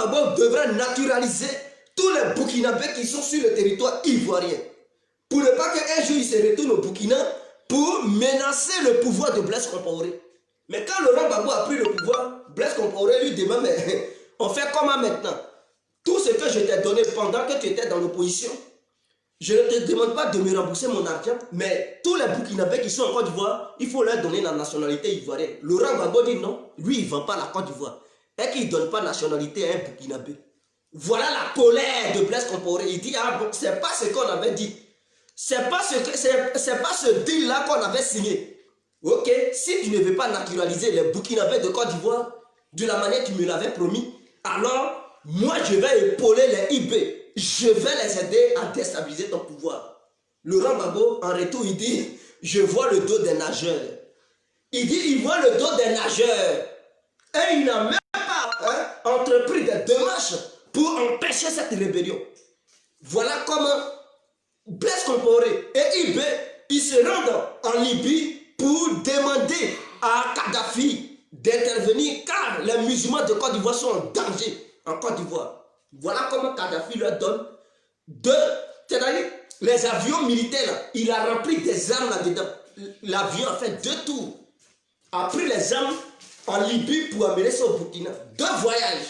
Gbagbo devrait naturaliser tous les Burkinabés qui sont sur le territoire ivoirien. Pour ne pas qu'un jour il se retourne au Burkina pour menacer le pouvoir de Blaise Compaoré. Mais quand Laurent Gbagbo a pris le pouvoir, Blaise Compaoré lui demande, mais on fait comment maintenant? Tout ce que je t'ai donné pendant que tu étais dans l'opposition, je ne te demande pas de me rembourser mon argent, mais tous les Burkinabés qui sont en Côte d'Ivoire, il faut leur donner la nationalité ivoirienne. Laurent Gbagbo dit non, lui il ne vend pas la Côte d'Ivoire. Et qu'il ne donne pas la nationalité à un Burkinabé. Voilà la colère de Blaise Compaoré. Il dit, ah bon, c'est pas ce qu'on avait dit. C'est pas ce deal-là qu'on avait signé. Ok, si tu ne veux pas naturaliser les Burkinabés de Côte d'Ivoire de la manière que tu me l'avais promis, alors moi je vais épauler les IB. Je vais les aider à déstabiliser ton pouvoir. Laurent Gbagbo, en retour, il dit, je vois le dos des nageurs. Il dit, il voit le dos des nageurs. Et il n'a même pas entrepris des démarches pour empêcher cette rébellion. Voilà comment Blaise Compaoré et IB, ils se rendent en Libye pour demander à Kadhafi d'intervenir car les musulmans de Côte d'Ivoire sont en danger en Côte d'Ivoire. Voilà comment Kadhafi leur donne c'est-à-dire les avions militaires là, il a rempli des armes là-dedans. L'avion a fait 2 tours, a pris les armes en Libye pour amener ça au Burkina. 2 voyages.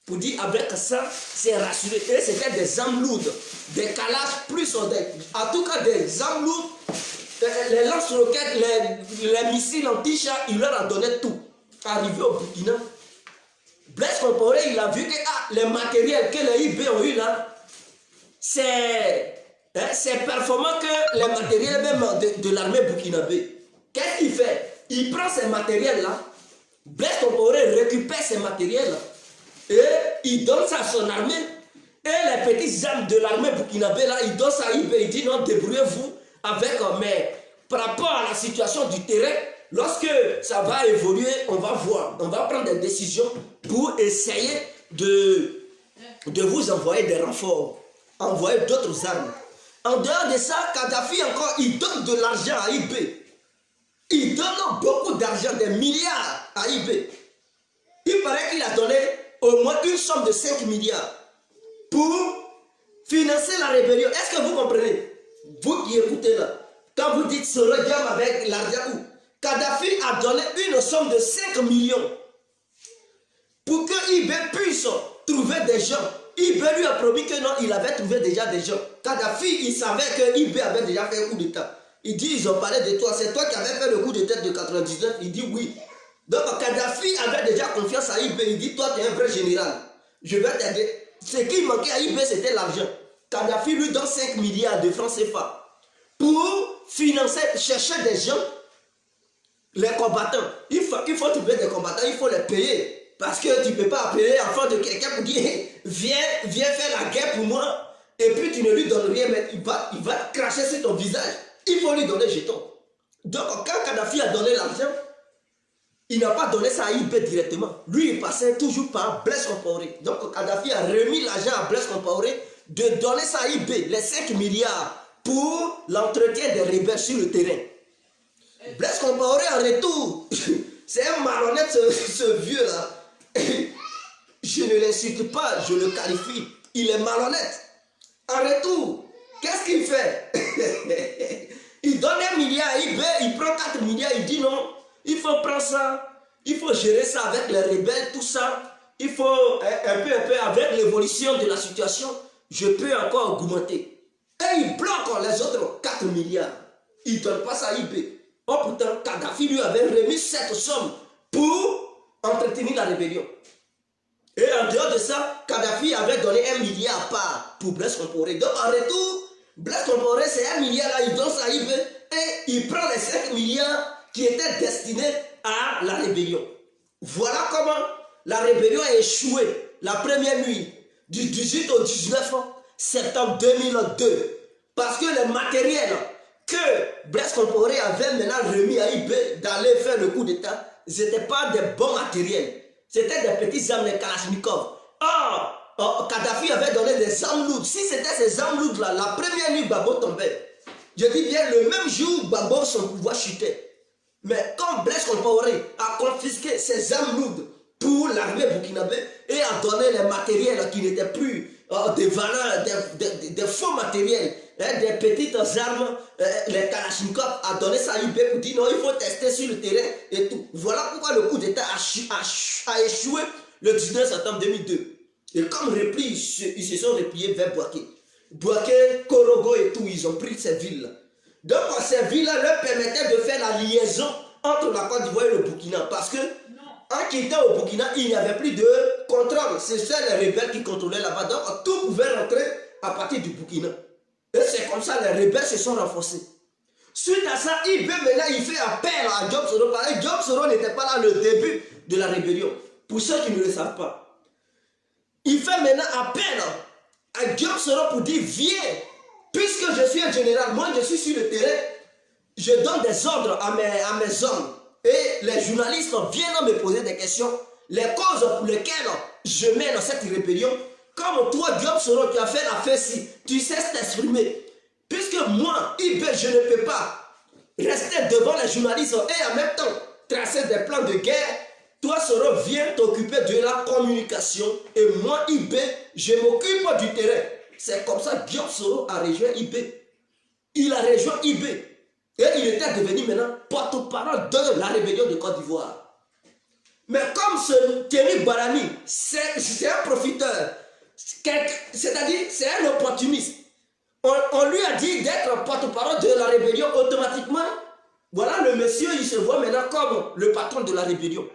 Pour dire avec ça, c'est rassuré. Et c'était des armes lourdes, des calages plus en tout cas des armes lourdes, les lance-roquettes, les missiles anti-char, il leur a donné tout. Arrivé au Burkina, Blaise Compaoré, il a vu que les matériels que les IB ont eu là, c'est performant que les matériels même de l'armée burkinabé. Qu'est-ce qu'il fait? Il prend ces matériels-là, Blaise Compaoré récupère ces matériels-là, et il donne ça à son armée. Et les petites armes de l'armée burkinabé, là, il donne ça à IB. Il dit non, débrouillez-vous avec. Mais par rapport à la situation du terrain, lorsque ça va évoluer, on va voir. On va prendre des décisions pour essayer de vous envoyer des renforts, envoyer d'autres armes. En dehors de ça, Kadhafi encore, il donne de l'argent à IB. Il donne beaucoup d'argent, des milliards à IB. Il paraît qu'il a donné au moins une somme de 5 milliards pour financer la rébellion. Est-ce que vous comprenez? Vous qui écoutez là, quand vous dites ce regard avec l'argent, Kadhafi a donné une somme de 5 millions pour que IB puisse trouver des gens. IB lui a promis que non, il avait trouvé déjà des gens. Kadhafi, il savait que IB avait déjà fait un coup d'État. Il dit, ils ont parlé de toi, c'est toi qui avais fait le coup d'État de 99. Il dit oui. Donc Kadhafi avait déjà confiance à IB. Il dit, toi tu es un vrai général, je vais t'aider. Ce qui manquait à IB, c'était l'argent. Kadhafi lui donne 5 milliards de francs CFA pour financer, chercher des gens, les combattants. Il faut trouver des combattants, il faut les payer. Parce que tu ne peux pas appeler l'enfant de quelqu'un pour dire viens faire la guerre pour moi, et puis tu ne lui donnes rien, mais il va cracher sur ton visage. Il faut lui donner jeton. Donc quand Kadhafi a donné l'argent, il n'a pas donné ça à IB directement. Lui, il passait toujours par Blaise Compaoré. Donc Kadhafi a remis l'argent à Blaise Compaoré de donner ça à IB, les 5 milliards, pour l'entretien des rebelles sur le terrain. Blaise Compaoré en retour, c'est un malhonnête ce vieux-là. Je ne l'insulte pas, je le qualifie. Il est malhonnête. En retour, qu'est-ce qu'il fait? Il donne 1 milliard à IB, il prend 4 milliards, il dit non, il faut prendre ça, il faut gérer ça avec les rebelles, tout ça. Il faut un peu, avec l'évolution de la situation, je peux encore augmenter. Et il bloque les autres 4 milliards. Il ne donne pas ça à IB. Oh pourtant, Kadhafi lui avait remis cette somme pour entretenir la rébellion. Et en dehors de ça, Kadhafi avait donné 1 milliard à part pour Blaise Compaoré. Donc en retour, Blaise Compaoré, c'est 1 milliard là, il donne ça à IB et il prend les 5 milliards qui étaient destinés à la rébellion. Voilà comment la rébellion a échoué la première nuit du 18 au 19 septembre 2002. Parce que les matériels que Blaise Compaoré avait maintenant remis à IB d'aller faire le coup d'État, ce n'étaient pas des bons matériels. C'était des petits armes, les Kalachnikov. Or, Kadhafi avait donné des armes lourdes. Si c'était ces armes lourdes-là, la première nuit, Gbagbo tombait. Je dis bien, le même jour, Gbagbo, son pouvoir chutait. Mais quand Blaise Compaoré a confisqué ces armes lourdes pour l'armée burkinabé, et a donné les matériels qui n'étaient plus des valeurs, des faux matériels, hein, des petites armes, les Kalachnikov, a donné ça à IB pour dire non, il faut tester sur le terrain et tout. Voilà pourquoi le coup d'État a échoué le 19 septembre 2002. Et comme repli, ils se sont repliés vers Bouaké. Bouaké, Korogo et tout, ils ont pris ces villes-là. Donc ces villes-là leur permettaient de faire la liaison entre la Côte d'Ivoire et le Burkina. Parce que en quittant au Burkina, il n'y avait plus de contrôle. C'est ça les rebelles qui contrôlaient là-bas. Donc tout pouvait rentrer à partir du Burkina. Et c'est comme ça les rebelles se sont renforcés. Suite à ça, il fait appel à Job Soro. Parce que Job Soro n'était pas là le début de la rébellion. Pour ceux qui ne le savent pas. Il fait maintenant appel à Job Soro pour dire viens, puisque je suis un général, moi je suis sur le terrain, je donne des ordres à mes hommes. Et les journalistes viennent me poser des questions, les causes pour lesquelles je mène cette rébellion. Comme toi, Job Soro, tu as fait la fesse, tu sais t'exprimer. Puisque moi, IB, je ne peux pas rester devant les journalistes et en même temps tracer des plans de guerre. Toi, Soro, viens t'occuper de la communication et moi, IB, je m'occupe du terrain. C'est comme ça que Job Soro a rejoint IB. Il a rejoint IB. Et il était devenu maintenant porte-parole de la rébellion de Côte d'Ivoire. Mais comme ce Thierry Barani, c'est un profiteur, c'est-à-dire c'est un opportuniste. On lui a dit d'être porte-parole de la rébellion automatiquement. Voilà, le monsieur, il se voit maintenant comme le patron de la rébellion.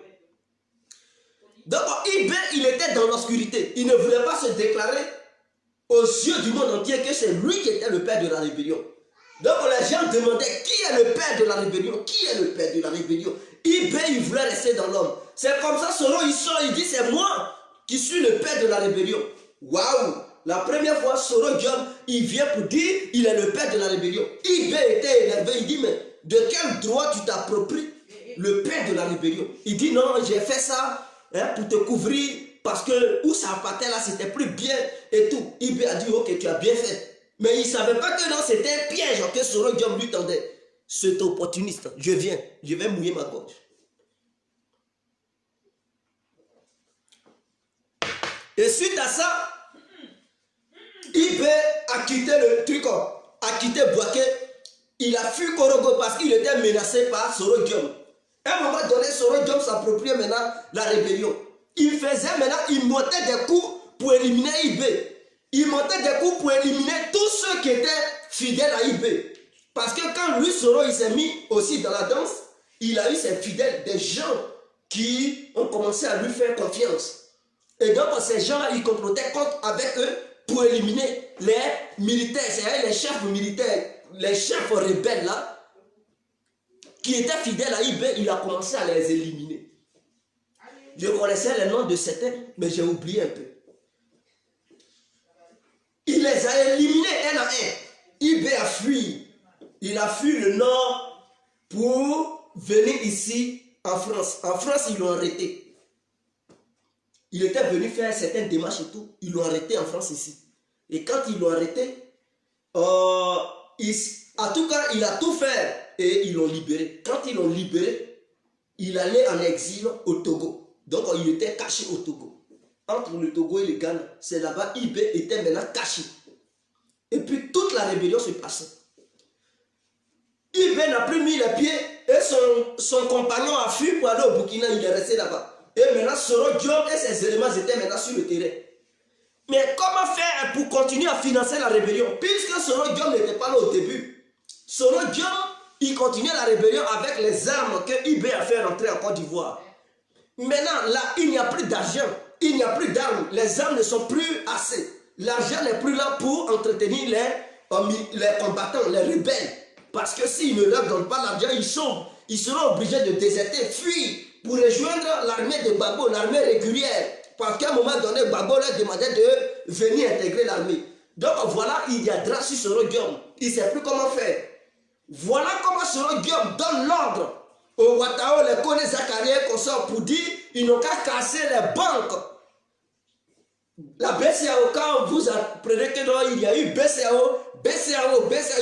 Donc, IB, il était dans l'obscurité. Il ne voulait pas se déclarer aux yeux du monde entier que c'est lui qui était le père de la rébellion. Donc, les gens demandaient qui est le père de la rébellion? Qui est le père de la rébellion? IB, il voulait rester dans l'homme. C'est comme ça, Soro, il sort, il dit c'est moi qui suis le père de la rébellion. Waouh! La première fois, Soro Diom, il vient pour dire il est le père de la rébellion. IB était énervé, il dit mais de quel droit tu t'appropries le père de la rébellion? Il dit non, j'ai fait ça. Hein, pour te couvrir, parce que où ça partait là, c'était plus bien et tout. IB a dit, ok, tu as bien fait. Mais il ne savait pas que non, c'était un piège que Soro Diom lui tendait. C'est opportuniste, je viens, je vais mouiller ma gorge. Et suite à ça, IB a quitté le truc, a quitté Bouaké, il a fui Korogo parce qu'il était menacé par Soro Diom. À un moment donné, Soro Diom s'appropriait maintenant la rébellion. Il faisait maintenant, il montait des coups pour éliminer IB. Il montait des coups pour éliminer tous ceux qui étaient fidèles à IB. Parce que quand lui, Soro, il s'est mis aussi dans la danse, il a eu ses fidèles, des gens qui ont commencé à lui faire confiance. Et donc, ces gens-là, ils complotaient contre avec eux pour éliminer les militaires, c'est-à-dire les chefs militaires, les chefs rebelles là, qui étaient fidèles à IB, il a commencé à les éliminer. Je connaissais les noms de certains, mais j'ai oublié un peu. Il les a éliminés un à un. IB a fui. Il a fui le nord pour venir ici en France. En France, ils l'ont arrêté. Il était venu faire certaines démarches et tout. Ils l'ont arrêté en France ici. Et quand ils l'ont arrêté, en tout cas, il a tout fait. Et ils l'ont libéré. Quand ils l'ont libéré, il allait en exil au Togo. Donc il était caché au Togo. Entre le Togo et le Ghana, c'est là-bas IB était maintenant caché. Et puis toute la rébellion se passait. IB n'a plus mis les pieds et son compagnon a fui pour aller au Burkina, il est resté là-bas. Et maintenant Soro Diom et ses éléments étaient maintenant sur le terrain. Mais comment faire pour continuer à financer la rébellion? Puisque Soro Diom n'était pas là au début. Soro Diom, il continuait la rébellion avec les armes que IB a fait rentrer en Côte d'Ivoire. Maintenant, là, il n'y a plus d'argent, il n'y a plus d'armes, les armes ne sont plus assez. L'argent n'est plus là pour entretenir les combattants, les rebelles. Parce que s'ils ne leur donnent pas l'argent, ils seront obligés de déserter, fuir pour rejoindre l'armée de Gbagbo, l'armée régulière. Parce qu'à un moment donné, Gbagbo leur demandait de venir intégrer l'armée. Donc voilà, il y a drap sur Soro Diom. Il ne sait plus comment faire. Voilà comment Soro Diom donne l'ordre aux Ouattao, les Kone Zakaria qu'on sort pour dire ils n'ont qu'à casser les banques. La BCAO, quand vous apprenez que non, il y a eu BCAO,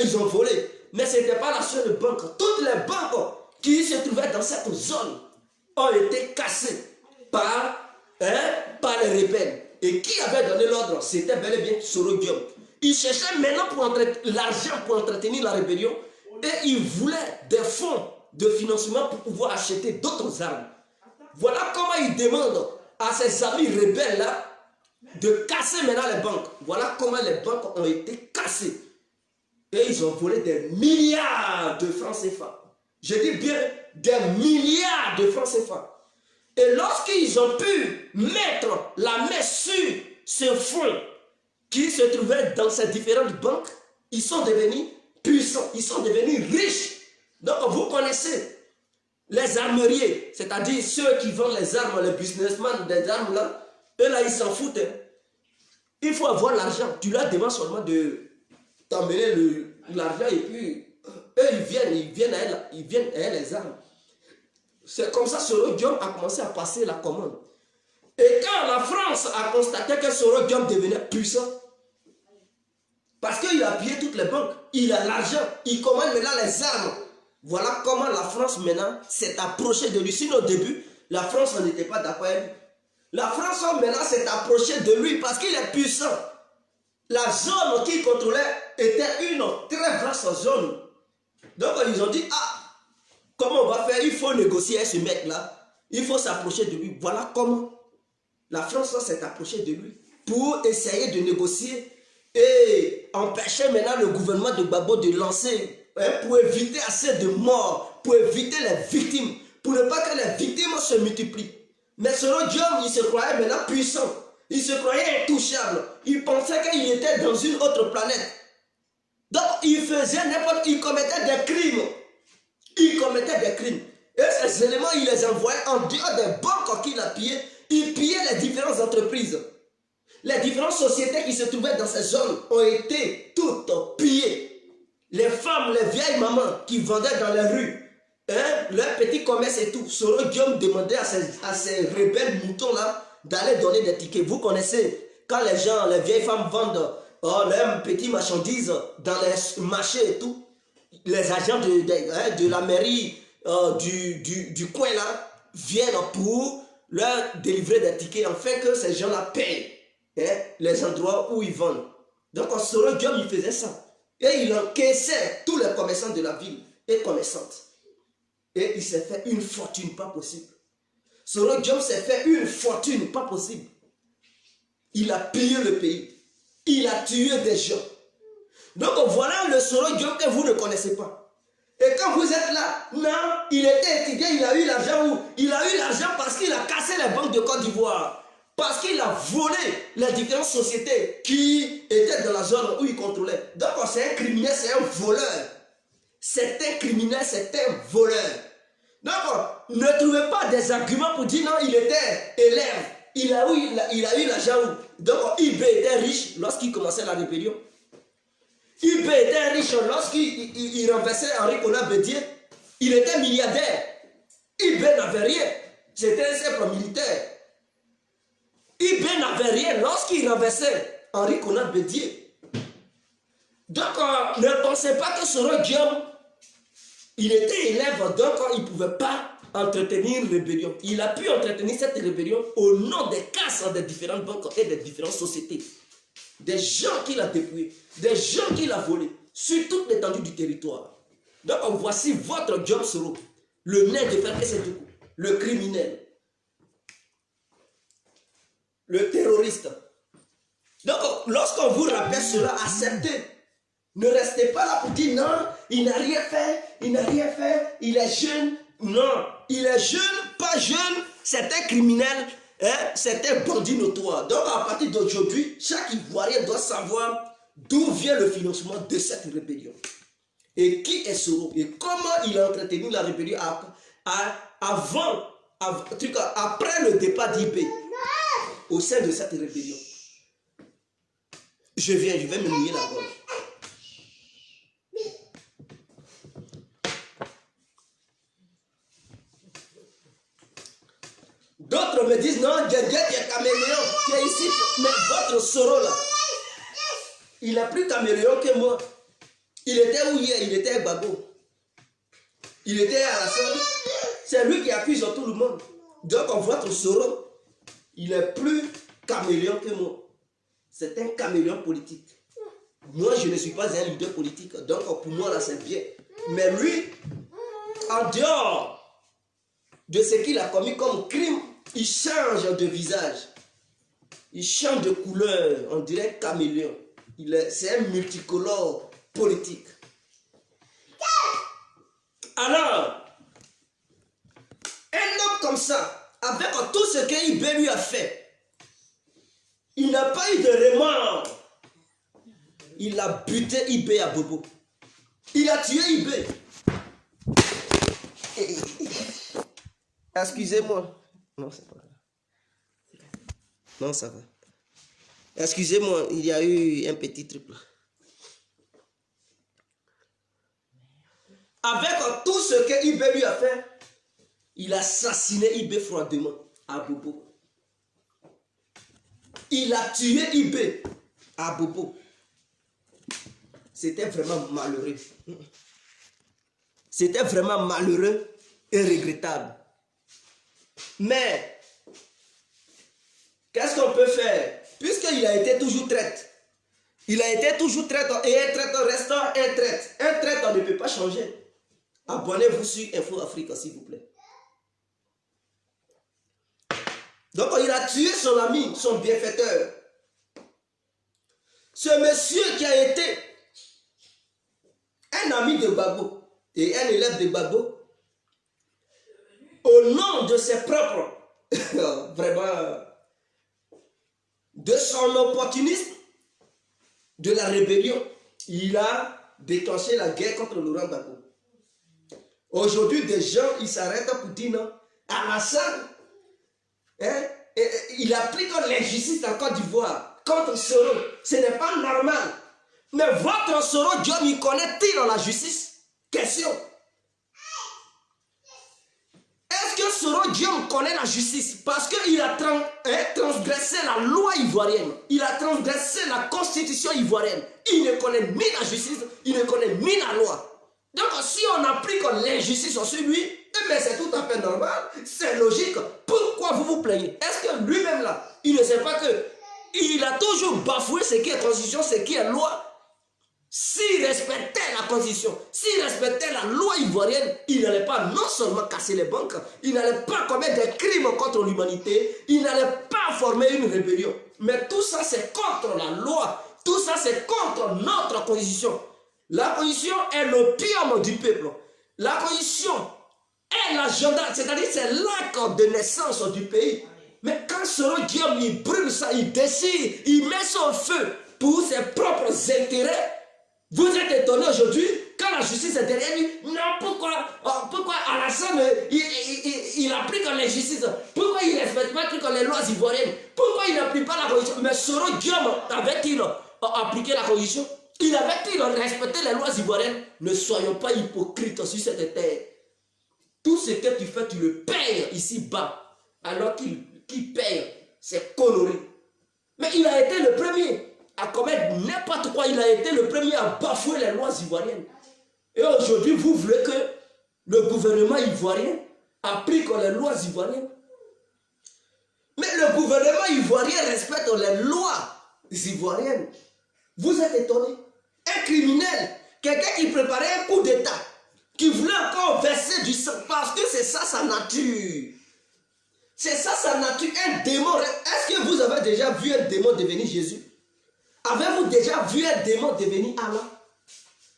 ils ont volé. Mais ce n'était pas la seule banque. Toutes les banques qui se trouvaient dans cette zone ont été cassées par par les rebelles. Et qui avait donné l'ordre? C'était bel et bien Soro Guillaume. Il cherchait maintenant l'argent pour entretenir la rébellion et il voulait des fonds de financement pour pouvoir acheter d'autres armes. Voilà comment il demande à ses amis rebelles-là de casser maintenant les banques. Voilà comment les banques ont été cassées. Et ils ont volé des milliards de francs CFA. Je dis bien des milliards de francs CFA. Et lorsqu'ils ont pu mettre la main sur ce fonds qui se trouvait dans ces différentes banques, ils sont devenus puissants, ils sont devenus riches. Donc vous connaissez les armuriers, c'est-à-dire ceux qui vendent les armes, les businessmen des armes là, eux là ils s'en foutent. Hein. Il faut avoir l'argent, tu leur demandes seulement de t'emmener l'argent et puis eux ils viennent à elle les armes. C'est comme ça Soro Guillaume a commencé à passer la commande. Et quand la France a constaté que Soro Guillaume devenait puissant, parce qu'il a pillé toutes les banques, il a l'argent, il commande maintenant les armes. Voilà comment la France maintenant s'est approchée de lui. Sinon au début, la France n'était pas d'accord avec lui. La France maintenant s'est approchée de lui parce qu'il est puissant. La zone qu'il contrôlait était une très vaste zone. Donc ils ont dit, ah, comment on va faire? Il faut négocier avec ce mec-là. Il faut s'approcher de lui. Voilà comment la France s'est approchée de lui pour essayer de négocier et empêcher maintenant le gouvernement de Gbagbo de lancer, pour éviter assez de morts, pour éviter les victimes, pour ne pas que les victimes se multiplient. Mais Soro Guillaume, il se croyait maintenant puissant. Il se croyait intouchable. Il pensait qu'il était dans une autre planète. Donc il faisait n'importe quoi. Il commettait des crimes. Il commettait des crimes. Et ces éléments, il les envoyait en dehors des banques qu'il a pillées. Il pillait les différentes entreprises. Les différentes sociétés qui se trouvaient dans ces zones ont été toutes pillées. Les femmes, les vieilles mamans qui vendaient dans les rues, leurs petits commerces et tout. Soro Guillaume demandait à ces rebelles moutons-là d'aller donner des tickets. Vous connaissez, quand les gens, les vieilles femmes vendent leurs petites marchandises dans les marchés et tout, les agents de la mairie du coin là viennent pour leur délivrer des tickets afin que ces gens-là payent les endroits où ils vendent. Donc Soro Guillaume, il faisait ça. Et il encaissait tous les commerçants de la ville et commerçantes. Et il s'est fait une fortune pas possible. Soro Guillaume s'est fait une fortune pas possible. Il a pillé le pays. Il a tué des gens. Donc voilà le Soro Guillaume que vous ne connaissez pas. Et quand vous êtes là, non, il était étudiant, il a eu l'argent où? Il a eu l'argent parce qu'il a cassé les banques de Côte d'Ivoire. Parce qu'il a volé les différentes sociétés qui étaient dans la zone où il contrôlait. Donc c'est un criminel, c'est un voleur. C'est un criminel, c'est un voleur. Donc ne trouvez pas des arguments pour dire non, il était élève. Il a eu l'argent où? Donc IB était riche lorsqu'il commençait la rébellion. IB était riche lorsqu'il renversait Henri Konan Bédié. Il était milliardaire. IB n'avait rien. C'était un simple militaire. IB n'avait rien lorsqu'il renversait Henri Konan Bédié. Donc, ne pensez pas que Soro Guillaume, il était élève, donc il ne pouvait pas entretenir une rébellion. Il a pu entretenir cette rébellion au nom des casses des différentes banques et des différentes sociétés. Des gens qu'il a dépouillés, des gens qu'il a volés sur toute l'étendue du territoire. Donc, voici votre Guillaume Soro, le nez de fer, le criminel, le terroriste. Donc, lorsqu'on vous rappelle cela, acceptez. Ne restez pas là pour dire non, il n'a rien fait, il est jeune. Non, il est jeune, pas jeune, c'est un criminel, c'est un bandit notoire. Donc, à partir d'aujourd'hui, chaque Ivoirien doit savoir d'où vient le financement de cette rébellion. Et qui est Soro et comment il a entretenu la rébellion après le départ d'IB au sein de cette rébellion. Je vais me mouiller la gorge. D'autres me disent non, Djedje est caméléon, qui est ici, mais votre Soro là, il est plus caméléon que moi. Il était où hier? Il était à Gbagbo. Il était à la salle. C'est lui qui accuse tout le monde. Donc votre Soro, il est plus caméléon que moi. C'est un caméléon politique. Moi, je ne suis pas un leader politique. Donc, pour moi, là, c'est bien. Mais lui, en dehors de ce qu'il a commis comme crime, il change de visage. Il change de couleur. On dirait caméléon. C'est un multicolore politique. Alors, un homme comme ça, avec tout ce qu'IB lui a fait, il n'a pas eu de remords. Il a buté IB à Bobo. Il a tué IB. Excusez-moi. Non, c'est pas grave. Non, ça va. Excusez-moi, il y a eu un petit truc là. Avec tout ce que IB lui a fait, il a assassiné IB froidement à Bobo. Il a tué IB à Bobo. C'était vraiment malheureux. C'était vraiment malheureux et regrettable. Mais, qu'est-ce qu'on peut faire? Puisqu'il a été toujours traître. Il a été toujours traître et un traître restant un traître. Un traître, on ne peut pas changer. Abonnez-vous sur Info Afrique, s'il vous plaît. Donc, il a tué son ami, son bienfaiteur. Ce monsieur qui a été un ami de Babo et un élève de Babo, au nom de ses propres, vraiment, de son opportunisme, de la rébellion, il a déclenché la guerre contre Laurent Gbagbo. Aujourd'hui, des gens, ils s'arrêtent pour dire non. Alassane, hein, il applique l'injustice en Côte d'Ivoire contre Soro. Ce n'est pas normal. Mais votre Soro Diom, il connaît-il dans la justice? Question. Est-ce que Soro Diom connaît la justice? Parce qu'il a transgressé la loi ivoirienne. Il a transgressé la constitution ivoirienne. Il ne connaît ni la justice, il ne connaît ni la loi. Donc si on applique l'injustice sur lui, eh bien c'est tout à fait normal, c'est logique. Pourquoi vous vous plaignez? Est-ce que lui-même là, il ne sait pas que il a toujours bafoué ce qui est constitution, ce qui est loi? S'il respectait la constitution, s'il respectait la loi ivoirienne, il n'allait pas non seulement casser les banques, il n'allait pas commettre des crimes contre l'humanité, il n'allait pas former une rébellion. Mais tout ça c'est contre la loi, tout ça c'est contre notre constitution. La constitution est l'opium du peuple. La constitution est l'agenda, c'est-à-dire c'est l'acte de naissance du pays. Mais quand Soro Diom, il brûle ça, il décide, il met son feu pour ses propres intérêts, vous êtes étonné aujourd'hui quand la justice est derrière lui. Non, pourquoi Alassane, il applique l'injustice? Pourquoi il ne respecte pas les lois ivoiriennes? Pourquoi il n'applique pas la constitution? Mais Soro Diom, avait-il appliqué la constitution? Il avait-il respecté les lois ivoiriennes? Ne soyons pas hypocrites sur cette terre. Tout ce que tu fais, tu le payes ici-bas. Alors qu'il paye, c'est coloré. Mais il a été le premier à commettre n'importe quoi. Il a été le premier à bafouer les lois ivoiriennes. Et aujourd'hui, vous voulez que le gouvernement ivoirien applique les lois ivoiriennes? Mais le gouvernement ivoirien respecte les lois ivoiriennes. Vous êtes étonnés? Un criminel, quelqu'un qui préparait un coup d'État, qui voulait encore verser du sang, parce que c'est ça sa nature. C'est ça sa nature, un démon. Est-ce que vous avez déjà vu un démon devenir Jésus? Avez-vous déjà vu un démon devenir Allah?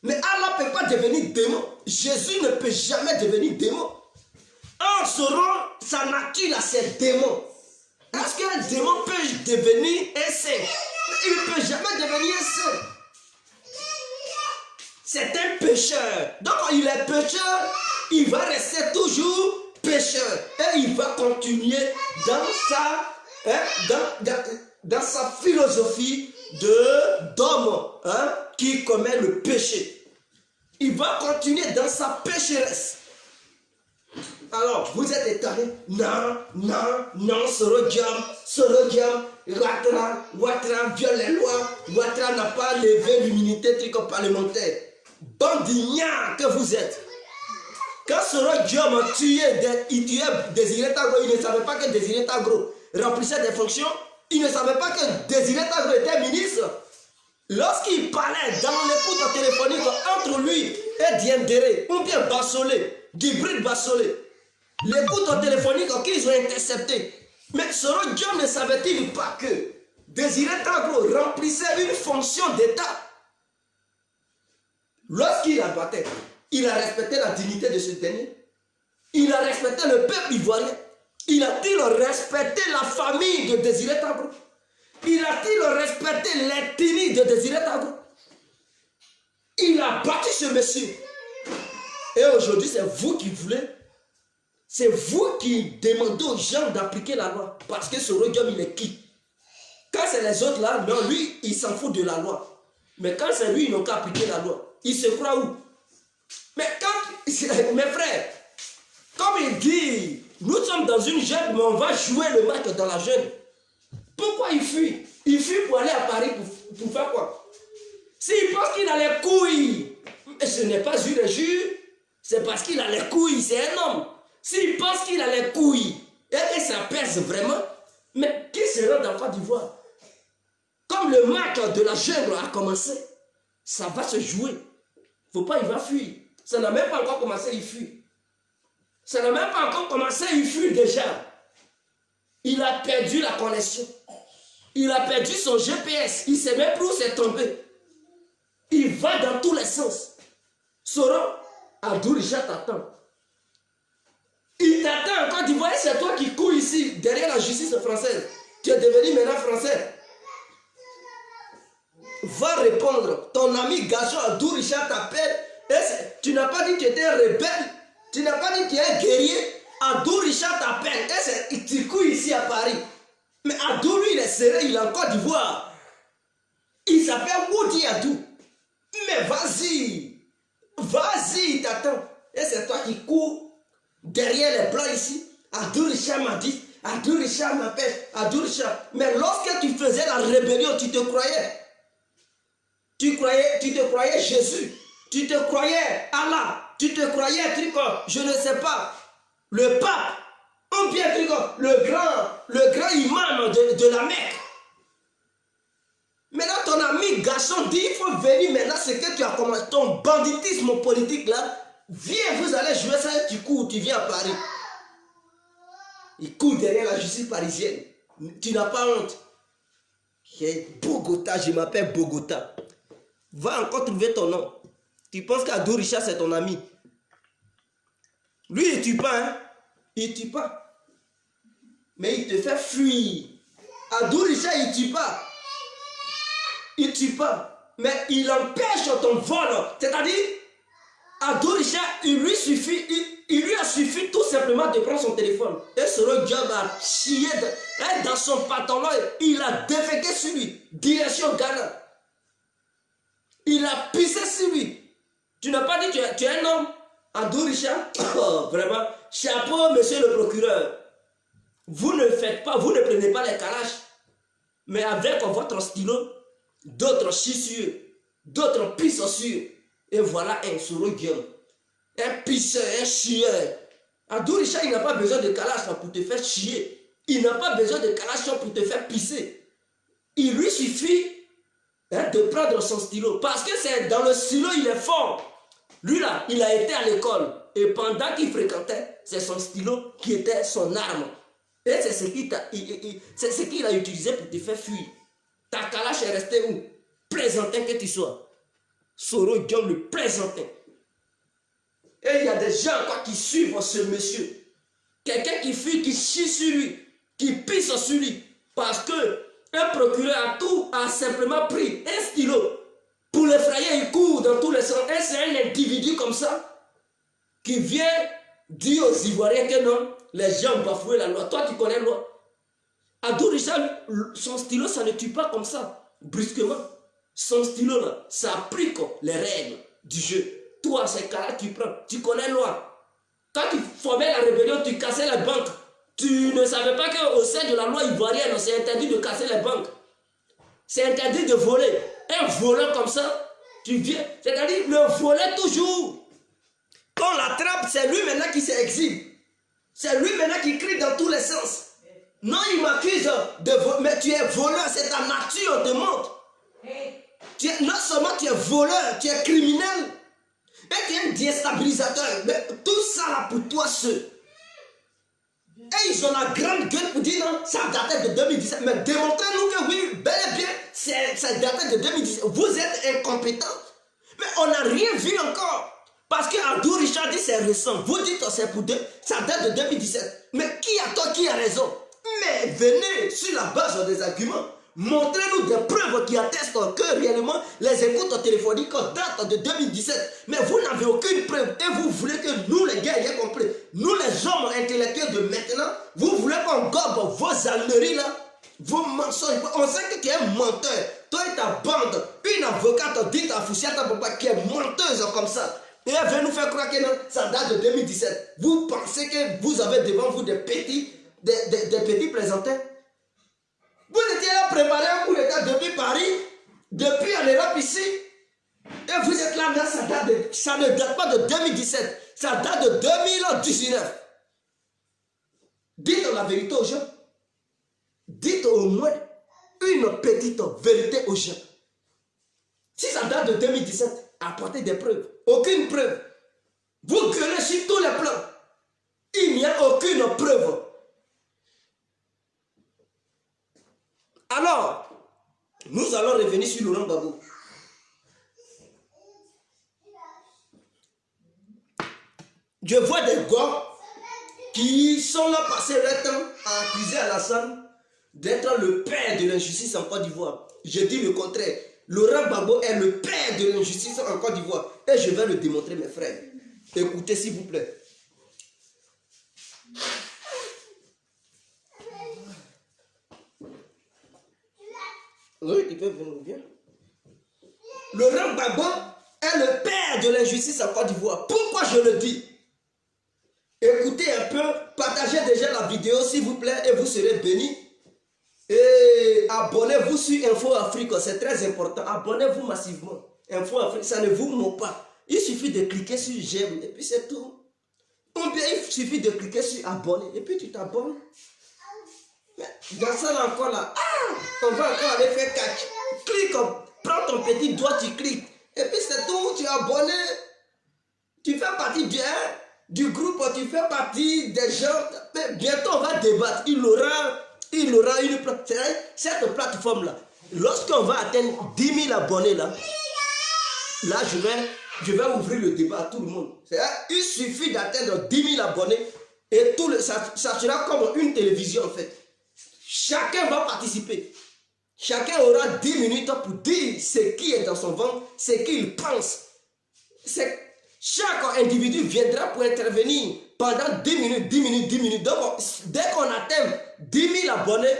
Mais Allah ne peut pas devenir démon. Jésus ne peut jamais devenir démon. Or, selon sa nature, là, c'est démon. Est-ce qu'un démon peut devenir un saint? Il ne peut jamais devenir un saint. C'est un pécheur. Donc, il est pécheur, il va rester toujours pécheur. Et il va continuer dans sa philosophie d'homme qui commet le péché. Il va continuer dans sa pécheresse. Alors, vous êtes étonnés? Non, Soro Diom, Ouattara viole les lois, Ouattara n'a pas levé l'immunité parlementaire. Bandignard que vous êtes. Quand Soro Diom tuait Désiré Tagro, il ne savait pas que Désiré Tagro remplissait des fonctions. Il ne savait pas que Désiré Tagro était ministre. Lorsqu'il parlait dans l'écoute téléphonique entre lui et Diendéré, ou bien Bassolé, d'hybride Bassolé, l'écoute téléphonique qu'ils ont intercepté. Mais Soro Diom ne savait-il pas que Désiré Tagro remplissait une fonction d'État? Lorsqu'il abattait, il a respecté la dignité de ce dernier. Il a respecté le peuple ivoirien. Il a-t-il respecté la famille de Désiré Tagro? Il a-t-il respecté l'ethnie de Désiré Tagro? Il a battu ce monsieur. Et aujourd'hui, c'est vous qui voulez. C'est vous qui demandez aux gens d'appliquer la loi. Parce que ce Diom, il est qui? Quand c'est les autres là, non, lui, il s'en fout de la loi. Mais quand c'est lui, il n'a qu'à appliquer la loi. Il se croit où? Mais quand, mes frères, comme il dit, nous sommes dans une jungle, mais on va jouer le match dans la jungle. Pourquoi il fuit? Il fuit pour aller à Paris pour faire quoi? S'il pense qu'il a les couilles, ce n'est pas une injure, c'est parce qu'il a les couilles, c'est un homme. S'il pense qu'il a les couilles et que ça pèse vraiment, mais qui sera dans Côte d'Ivoire? Comme le match de la jungle a commencé, ça va se jouer. Faut pas, il va fuir. Ça n'a même pas encore commencé, il fuit. Ça n'a même pas encore commencé, il fuit déjà. Il a perdu la connexion. Il a perdu son GPS. Il ne sait même plus où c'est tombé. Il va dans tous les sens. Soro, Abdou Richard t'attend. Il t'attend en Côte d'Ivoire. C'est toi qui cours ici, derrière la justice française. Tu es devenu maintenant français. Va répondre. Ton ami Gachon Abdou Richard t'appelle. Tu n'as pas dit que tu étais un rebelle. Tu n'as pas dit que tu es un guerrier. Abdou Richard t'appelle. Et tu cours ici à Paris. Mais Abdou, lui, il est serré. Il est en Côte d'Ivoire. Il s'appelle Woody Abdou. Mais vas-y. Vas-y, il t'attend. Et c'est toi qui cours derrière les blancs ici. Abdou Richard m'a dit. Abdou Richard m'appelle. Abdou Richard. Mais lorsque tu faisais la rébellion, tu te croyais. Tu te croyais Jésus. Tu te croyais Allah. Tu te croyais, je ne sais pas, le pape. Ou bien, le grand imam de la Mecque. Maintenant, ton ami Garçon dit, il faut venir maintenant, ce que tu as commencé, ton banditisme politique là. Viens, vous allez jouer ça, tu cours, tu viens à Paris. Il court derrière la justice parisienne. Tu n'as pas honte. Bogota, je m'appelle Bogota. Va encore trouver ton nom. Tu penses qu'Abdou Richard c'est ton ami? Lui il tue pas, hein? Il tue pas. Mais il te fait fuir. Abdou Richard il tue pas. Il tue pas. Mais il empêche ton vol. C'est-à-dire, Abdou Richard, il lui a suffi tout simplement de prendre son téléphone. Et Soro Diom a chié dans son pantalon. Il a déféqué sur lui. Direction Ghana. Il a pissé sur lui. Tu n'as pas dit que tu es un homme? Abdou Richard? Oh, vraiment. Chapeau, monsieur le procureur. Vous ne faites pas, vous ne prenez pas les calaches. Mais avec votre stylo, d'autres chissures, d'autres pissent sur. Et voilà un Soro Diom. Un pisseur, un chieur. Abdou Richard, il n'a pas besoin de calache pour te faire chier. Il n'a pas besoin de calache pour te faire pisser. Il lui suffit de prendre son stylo. Parce que c'est dans le stylo, il est fort. Lui là, il a été à l'école. Et pendant qu'il fréquentait, c'est son stylo qui était son arme. Et c'est ce qu'il a utilisé pour te faire fuir. Ta calache est restée où? Présentin que tu sois. Soro Diom le présentin. Et il y a des gens quoi, qui suivent ce monsieur. Quelqu'un qui fuit, qui chie sur lui, qui pisse sur lui. Parce que un procureur a simplement pris un stylo. Pour l'effrayer, il court dans tous les sens. Et c'est un individu comme ça qui vient dire aux Ivoiriens que non, les gens bafouent la loi. Toi, tu connais la loi. Abdou Richard, son stylo, ça ne tue pas comme ça, brusquement. Son stylo, là, ça applique les règles du jeu. Toi, ces cas-là, tu prends. Tu connais la loi. Quand tu formais la rébellion, tu cassais les banques. Tu ne savais pas qu'au sein de la loi ivoirienne, c'est interdit de casser les banques. C'est interdit de voler. Un voleur comme ça, tu viens. C'est-à-dire, le volet toujours. Quand on l'attrape, c'est lui maintenant qui s'exhibe. C'est lui maintenant qui crie dans tous les sens. Non, il m'accuse de voler, mais tu es voleur, c'est ta nature, on te montre. Non seulement tu es voleur, tu es criminel, et tu es un déstabilisateur. Mais tout ça là pour toi seul. Et ils ont la grande gueule pour dire non, ça datait de 2017. Mais démontrez-nous que oui, bel et bien, ça datait de 2017. Vous êtes incompétents. Mais on n'a rien vu encore. Parce que Abdou Richard dit c'est récent. Vous dites que c'est pour deux, ça date de 2017. Mais qui a tort, qui a raison? Mais venez sur la base des arguments. Montrez-nous des preuves qui attestent que réellement les écoutes téléphoniques datent de 2017. Mais vous n'avez aucune preuve. Et vous voulez que nous, les gars, ayons compris. Nous, les hommes intellectuels de maintenant, vous voulez qu'on gobe vos âneries là, vos mensonges. On sait que tu es un menteur. Toi et ta bande, une avocate dite à Foussiata Papa qui est menteuse comme ça. Et elle veut nous faire croire que non, ça date de 2017. Vous pensez que vous avez devant vous des petits plaisantins? Vous étiez là préparé un coup d'état depuis Paris, depuis en Europe ici. Et vous êtes là, mais ça ne date pas de 2017. Ça date de 2019. Dites la vérité aux gens. Dites au moins une petite vérité aux gens. Si ça date de 2017, apportez des preuves. Aucune preuve. Vous gueulez sur tous les plans. Il n'y a aucune preuve. Alors, nous allons revenir sur Laurent Gbagbo. Je vois des gars qui sont là passés leur temps à accuser Alassane d'être le père de l'injustice en Côte d'Ivoire. Je dis le contraire. Laurent Gbagbo est le père de l'injustice en Côte d'Ivoire. Et je vais le démontrer, mes frères. Écoutez, s'il vous plaît. Oui, tu peux venir bien. Laurent Gbagbo est le père de l'injustice en Côte d'Ivoire. Pourquoi je le dis? Écoutez un peu, partagez déjà la vidéo s'il vous plaît et vous serez bénis. Et abonnez-vous sur Info Afrique, c'est très important. Abonnez-vous massivement. Info Afrique, ça ne vous ment pas. Il suffit de cliquer sur j'aime et puis c'est tout. Ou bien il suffit de cliquer sur abonner et puis tu t'abonnes. Dans ça là encore là, on va encore aller faire catch. Clique, prends ton petit doigt, tu cliques. Et puis c'est tout, tu es abonné. Tu fais partie du groupe, tu fais partie des gens. Mais bientôt on va débattre. Il aura une plateforme. Cette plateforme là, lorsqu'on va atteindre 10 000 abonnés là je vais ouvrir le débat à tout le monde. Il suffit d'atteindre 10 000 abonnés et ça sera comme une télévision en fait. Chacun va participer. Chacun aura 10 minutes pour dire ce qui est dans son ventre, ce qu'il pense. Chaque individu viendra pour intervenir pendant 10 minutes, 10 minutes, 10 minutes. Donc, dès qu'on atteint 10 000 abonnés,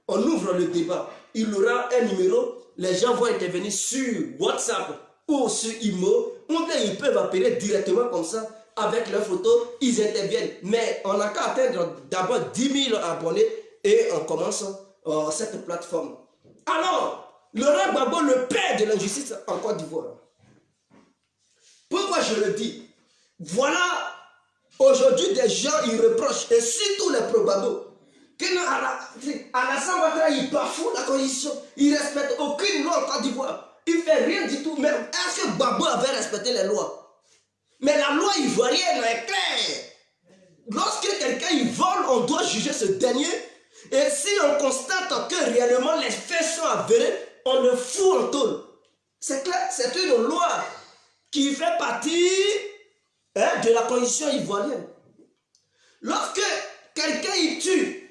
on ouvre le débat. Il y aura un numéro, les gens vont intervenir sur WhatsApp ou sur Imo, ou bien ils peuvent appeler directement comme ça, avec leurs photos, ils interviennent. Mais on n'a qu'à atteindre d'abord 10 000 abonnés et on commence cette plateforme. Alors, Laurent Gbagbo, le père de l'injustice en Côte d'Ivoire. Pourquoi je le dis? Voilà, aujourd'hui des gens ils reprochent, et surtout les pro-Gbagbo, que Alassane Ouattara il bafoue la constitution, il ne respecte aucune loi en Côte d'Ivoire. Il ne fait rien du tout. Mais est-ce que Gbagbo avait respecté les lois? Mais la loi ivoirienne est claire. Lorsque quelqu'un il vole, on doit juger ce dernier. Et si on constate que réellement les faits sont avérés, on le fout en tôle. C'est clair, c'est une loi qui fait partie de la constitution ivoirienne. Lorsque quelqu'un il tue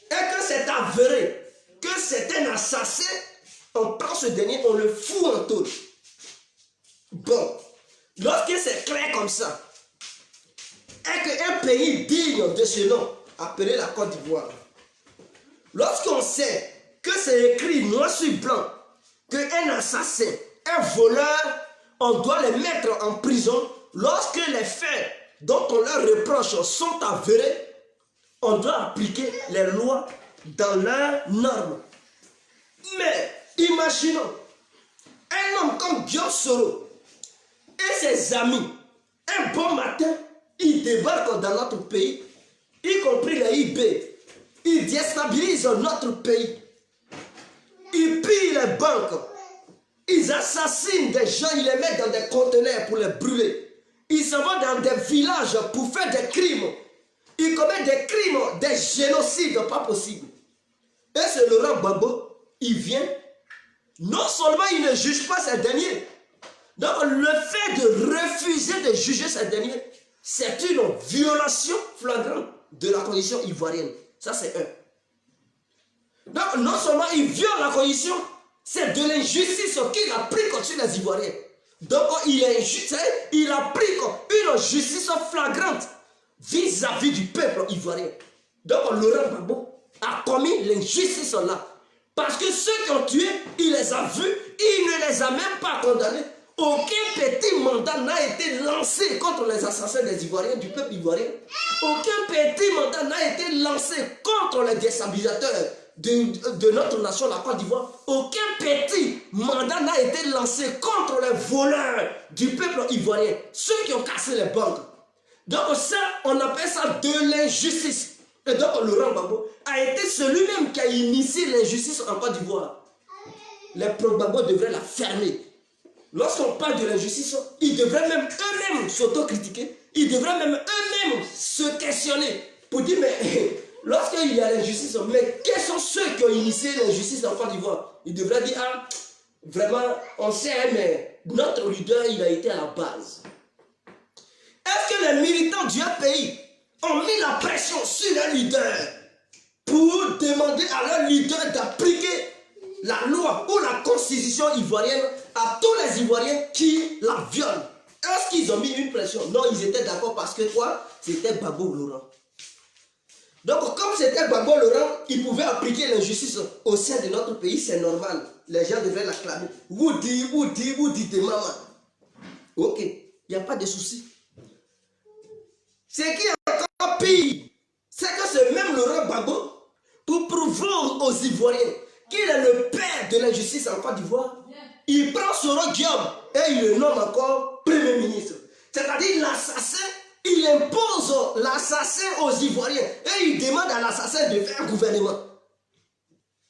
et que c'est avéré que c'est un assassin, on prend ce dernier, on le fout en tôle. Bon, lorsque c'est clair comme ça, et qu'un pays digne de ce nom, appelé la Côte d'Ivoire, lorsqu'on sait que c'est écrit noir sur blanc, qu'un assassin, un voleur, on doit les mettre en prison, lorsque les faits dont on leur reproche sont avérés, on doit appliquer les lois dans leurs normes. Mais imaginons un homme comme Guillaume Soro et ses amis, un bon matin, ils débarquent dans notre pays, y compris les IB, Ils déstabilisent notre pays. Ils pillent les banques. Ils assassinent des gens, ils les mettent dans des conteneurs pour les brûler. Ils s'en vont dans des villages pour faire des crimes. Ils commettent des crimes, des génocides, pas possible. Et c'est Laurent Gbagbo, il vient. Non seulement il ne juge pas ces derniers, donc le fait de refuser de juger ces derniers, c'est une violation flagrante de la condition ivoirienne. Ça c'est un. Donc non seulement il viole la condition, c'est de l'injustice qu'il a pris contre les Ivoiriens. Donc il a pris une justice flagrante vis-à-vis du peuple ivoirien. Donc Laurent Gbagbo a commis l'injustice là. Parce que ceux qui ont tué, il les a vus, il ne les a même pas condamnés. Aucun petit mandat n'a été lancé contre les assassins des Ivoiriens, du peuple ivoirien. Aucun petit mandat n'a été lancé contre les déstabilisateurs de notre nation, la Côte d'Ivoire. Aucun petit mandat n'a été lancé contre les voleurs du peuple ivoirien, ceux qui ont cassé les banques. Donc ça, on appelle ça de l'injustice. Et donc Laurent Gbagbo a été celui-même qui a initié l'injustice en Côte d'Ivoire. Les pro-Gbagbo devraient la fermer. Lorsqu'on parle de l'injustice, ils devraient même eux-mêmes s'autocritiquer. Ils devraient même eux-mêmes se questionner pour dire, mais lorsqu'il y a l'injustice, mais quels sont ceux qui ont initié l'injustice en Côte d'Ivoire? Ils devraient dire, ah, vraiment, on sait, mais notre leader, il a été à la base. Est-ce que les militants du pays ont mis la pression sur leur leader pour demander à leur leader d'appliquer la loi ou la constitution ivoirienne à tous les Ivoiriens qui la violent? Est-ce qu'ils ont mis une pression? Non, ils étaient d'accord parce que quoi? C'était Gbagbo Laurent. Donc comme c'était Gbagbo Laurent, ils pouvaient appliquer l'injustice au sein de notre pays, c'est normal. Les gens devraient l'acclamer. Vous dites maman. Ok, il n'y a pas de souci. Ce qui est encore pire, c'est que ce même Laurent Gbagbo, pour prouver aux Ivoiriens qu'il est le père de l'injustice en Côte d'Ivoire, il prend Soro Diom et il le nomme encore Premier ministre. C'est-à-dire l'assassin, il impose l'assassin aux Ivoiriens et il demande à l'assassin de faire un gouvernement.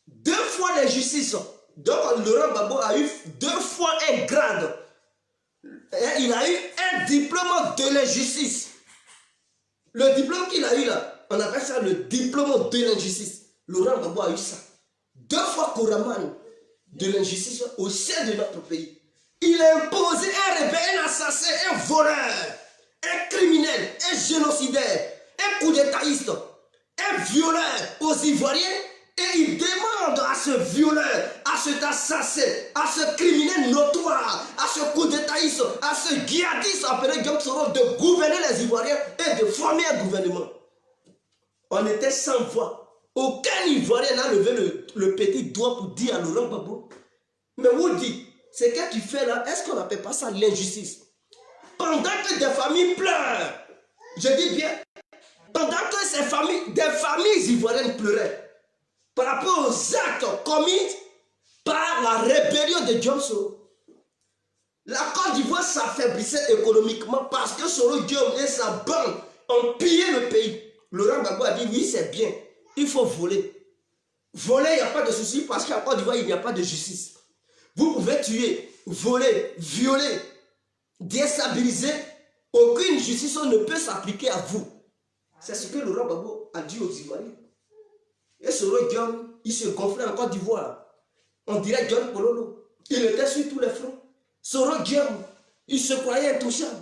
2 fois l'injustice. Donc Laurent Gbagbo a eu 2 fois un grade. Et il a eu un diplôme de l'injustice. Le diplôme qu'il a eu là, on appelle ça le diplôme de l'injustice. Laurent Gbagbo a eu ça. 2 fois couramment de l'injustice au sein de notre pays. Il a imposé un rebelle, un assassin, un voleur, un criminel, un génocidaire, un coup d'étatiste, un violeur aux Ivoiriens. Et il demande à ce violeur, à cet assassin, à ce criminel notoire, à ce coup d'étatiste, à ce djihadiste appelé Guillaume Soro de gouverner les Ivoiriens et de former un gouvernement. On était sans voix. Aucun Ivoirien n'a levé le petit doigt pour dire à Laurent Gbagbo, mais vous dites, ce que tu fais là, est-ce qu'on n'appelle pas ça l'injustice? Pendant que des familles pleurent, je dis bien, pendant que ces familles, des familles ivoiriennes pleuraient, par rapport aux actes commis par la rébellion de Guillaume Soro. La Côte d'Ivoire s'affaiblissait économiquement parce que Soro Guillaume et sa bande ont pillé le pays. Laurent Gbagbo a dit oui, c'est bien, il faut voler. Voler, il n'y a pas de souci parce qu'en Côte d'Ivoire, il n'y a pas de justice. Vous pouvez tuer, voler, violer, déstabiliser. Aucune justice ne peut s'appliquer à vous. C'est ce que Laurent Gbagbo a dit aux Ivoiriens. Et Soro Guillaume, il se gonflait en Côte d'Ivoire. On dirait John Pololo. Il était sur tous les fronts. Soro Guillaume, il se croyait intouchable.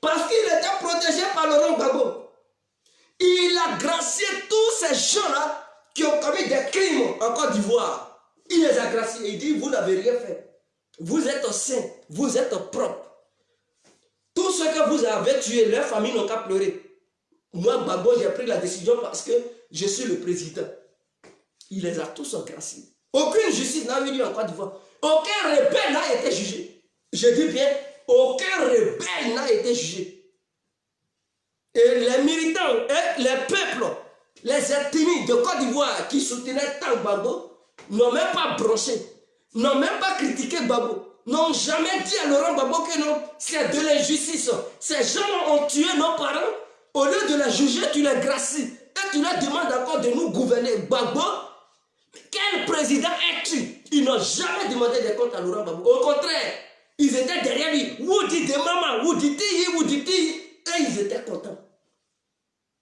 Parce qu'il était protégé par Laurent Gbagbo. Il a gracié tous ces gens-là qui ont commis des crimes en Côte d'Ivoire. Il les a graciés. Il dit, vous n'avez rien fait. Vous êtes saints. Vous êtes propres. Tous ceux que vous avez tués, leurs familles n'ont qu'à pleurer. Moi, Gbagbo, j'ai pris la décision parce que je suis le président. Il les a tous graciés. Aucune justice n'a eu lieu en Côte d'Ivoire. Aucun rebelle n'a été jugé. Je dis bien, aucun rebelle n'a été jugé. Et les militants, et les peuples, les ethnies de Côte d'Ivoire qui soutenaient tant Gbagbo n'ont même pas broché, n'ont même pas critiqué Gbagbo, n'ont jamais dit à Laurent Gbagbo que non, c'est de l'injustice. Ces gens ont tué nos parents. Au lieu de les juger, tu les gracies. Et tu leur demandes encore de nous gouverner. Gbagbo, quel président es-tu? Ils n'ont jamais demandé des comptes à Laurent Gbagbo. Au contraire, ils étaient derrière lui. Vous dites de maman, vous dites, et ils étaient contents.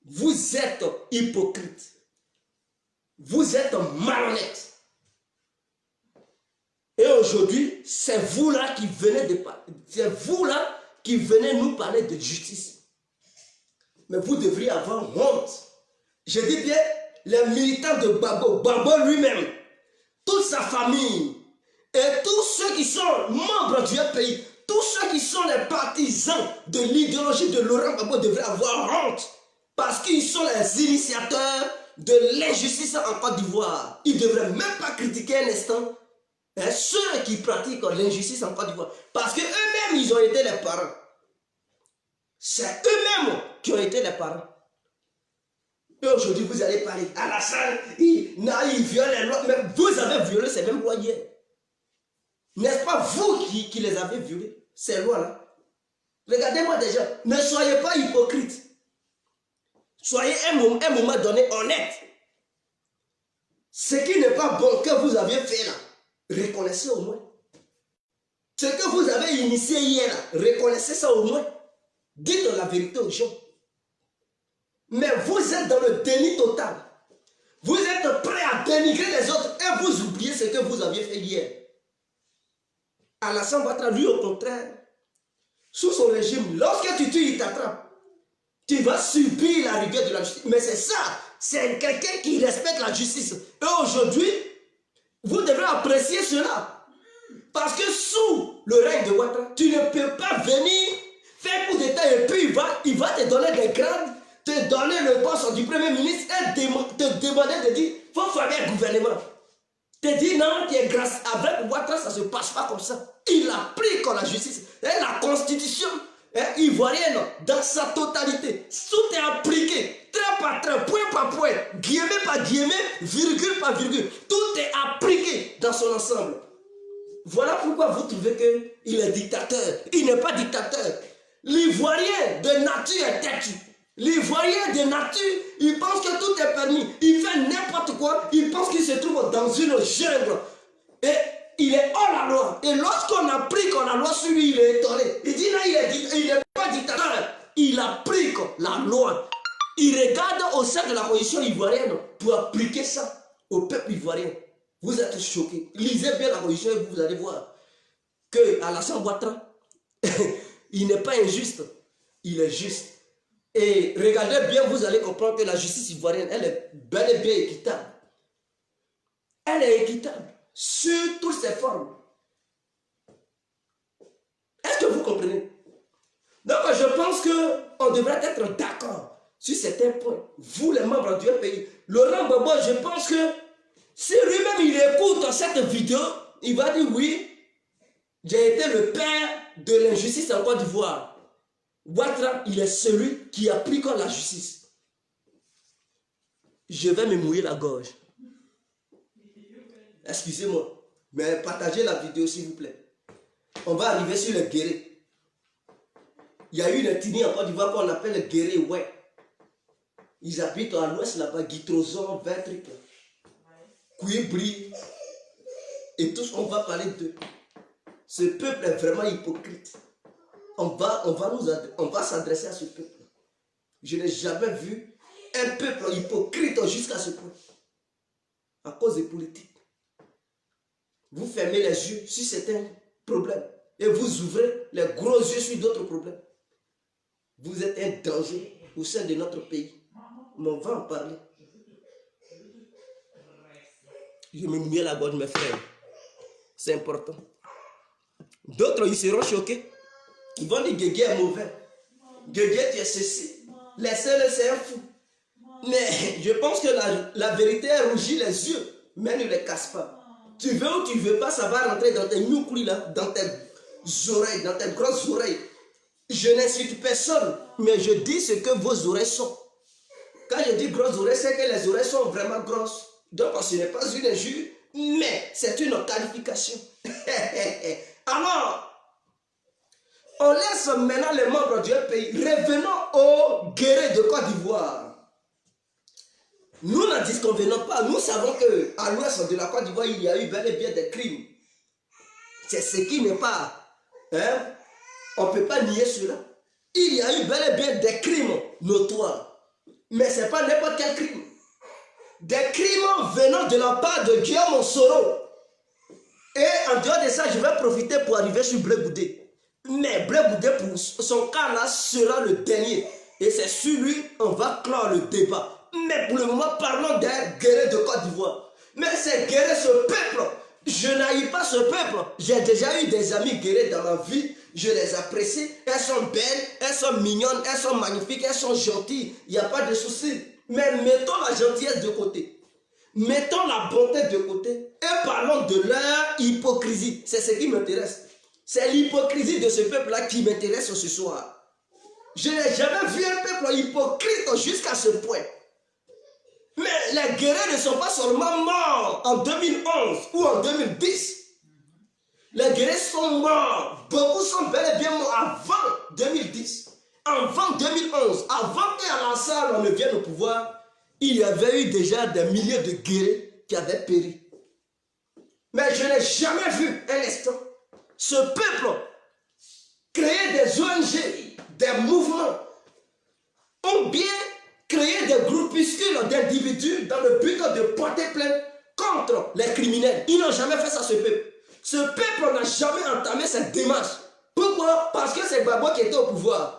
Vous êtes hypocrite. Vous êtes malhonnête. Et aujourd'hui, c'est vous là qui venez nous parler de justice. Mais vous devriez avoir honte. Je dis bien, les militants de Gbagbo lui-même, toute sa famille, et tous ceux qui sont membres du pays, tous ceux qui sont les partisans de l'idéologie de Laurent Gbagbo devraient avoir honte. Parce qu'ils sont les initiateurs de l'injustice en Côte d'Ivoire. Ils ne devraient même pas critiquer un instant ceux qui pratiquent l'injustice en Côte d'Ivoire. Parce qu'eux-mêmes, ils ont été les parents. C'est eux-mêmes qui ont été les parents. Et aujourd'hui, vous allez parler. Alassane, il viole les lois. Mais vous avez violé ces mêmes lois hier. N'est-ce pas vous qui les avez violées, ces lois-là? Regardez-moi déjà. Ne soyez pas hypocrite. Soyez un moment donné honnête. Ce qui n'est pas bon que vous aviez fait là, reconnaissez au moins. Ce que vous avez initié hier là, reconnaissez ça au moins. Dites la vérité aux gens. Mais vous êtes dans le déni total. Vous êtes prêts à dénigrer les autres et vous oubliez ce que vous aviez fait hier. Alassane Ouattara, lui au contraire, sous son régime, lorsque tu tues, il t'attrape. Tu vas subir la rigueur de la justice. Mais c'est ça, c'est quelqu'un qui respecte la justice. Et aujourd'hui, vous devrez apprécier cela. Parce que sous le règne de Ouattara, tu ne peux pas venir faire coup d'état et puis il va te donner des grades, te donner le poste du premier ministre et te demander de dire, il faut former un gouvernement. Te dire non, tu es grâce avec Ouattara, ça ne se passe pas comme ça. Il applique la justice. Et la constitution ivoirienne dans sa totalité. Tout est appliqué, trait par trait, point par point, guillemets par guillemets, virgule par virgule. Tout est appliqué dans son ensemble. Voilà pourquoi vous trouvez qu'il est dictateur. Il n'est pas dictateur. L'Ivoirien de nature est têtu. L'Ivoirien de nature, il pense que tout est permis. Il fait n'importe quoi. Il pense qu'il se trouve dans une jungle. Et il est hors la loi. Et lorsqu'on applique la loi sur lui, il est étonné. Il dit non, il n'est pas dictateur. Il applique la loi. Il regarde au sein de la constitution ivoirienne pour appliquer ça au peuple ivoirien. Vous êtes choqués. Lisez bien la constitution et vous allez voir que Alassane Ouattara, il n'est pas injuste. Il est juste. Et regardez bien, vous allez comprendre que la justice ivoirienne, elle est bel et bien équitable. Elle est équitable sur toutes ses formes. Est-ce que vous comprenez? Donc je pense qu'on devrait être d'accord sur certains points. Vous les membres du pays. Laurent Gbagbo, je pense que si lui-même il écoute cette vidéo, il va dire oui, j'ai été le père de l'injustice en Côte d'Ivoire. Ouattara, il est celui qui applique la justice. Je vais me mouiller la gorge. Excusez-moi, mais partagez la vidéo s'il vous plaît. On va arriver sur le guéré. Il y a une ethnie en Côte d'Ivoire qu'on appelle le guéré, ouais. Ils habitent à l'ouest là-bas, Guitrozon, Vertric, Kouibri, et tous, on va parler d'eux. Ce peuple est vraiment hypocrite. On va s'adresser à ce peuple. Je n'ai jamais vu un peuple hypocrite jusqu'à ce point. À cause des politiques. Vous fermez les yeux sur certains problèmes et vous ouvrez les gros yeux sur d'autres problèmes. Vous êtes un danger au sein de notre pays. Mais on va en parler. Je me mouille la gorge, mes frères. C'est important. D'autres, ils seront choqués. Ils vont dire Guégué est mauvais. Guégué, tu es ceci. Laissez-le, c'est un fou. Mais je pense que la vérité est rougit les yeux, mais ne les casse pas. Tu veux ou tu ne veux pas, ça va rentrer dans tes noukoulis là, dans tes oreilles, dans tes grosses oreilles. Je n'insulte personne, mais je dis ce que vos oreilles sont. Quand je dis grosses oreilles, c'est que les oreilles sont vraiment grosses. Donc ce n'est pas une injure, mais c'est une qualification. Alors, on laisse maintenant les membres du pays. Revenons au guéré de Côte d'Ivoire. Nous n'en disconvenons pas. Nous savons qu'à l'ouest de la Côte d'Ivoire, il y a eu bel et bien des crimes. C'est ce qui n'est pas... Hein? On ne peut pas nier cela. Il y a eu bel et bien des crimes notoires. Mais ce n'est pas n'importe quel crime. Des crimes venant de la part de Guillaume Soro. Et en dehors de ça, je vais profiter pour arriver sur Blé Goudé. Mais Blé Goudé, pour son cas là, sera le dernier. Et c'est sur lui, on va clore le débat. Mais pour le moment, parlons d'un guerrier de Côte d'Ivoire. Mais c'est guerrier, ce peuple. Je n'haïs pas ce peuple. J'ai déjà eu des amis guerriers dans ma vie. Je les apprécie. Elles sont belles, elles sont mignonnes, elles sont magnifiques, elles sont gentilles. Il n'y a pas de souci. Mais mettons la gentillesse de côté. Mettons la bonté de côté. Et parlons de leur hypocrisie. C'est ce qui m'intéresse. C'est l'hypocrisie de ce peuple-là qui m'intéresse ce soir. Je n'ai jamais vu un peuple hypocrite jusqu'à ce point. Mais les guerriers ne sont pas seulement morts en 2011 ou en 2010. Les guerriers sont morts. Beaucoup sont bel et bien morts avant 2010. Avant 2011, avant qu'Alassane on ne vienne au pouvoir, il y avait eu déjà des milliers de guerriers qui avaient péri. Mais je n'ai jamais vu un instant ce peuple créer des ONG, des mouvements, ou bien créer des groupuscules d'individus dans le but de porter plainte contre les criminels. Ils n'ont jamais fait ça, ce peuple. Ce peuple n'a jamais entamé cette démarche. Pourquoi? Parce que c'est Gbagbo qui était au pouvoir.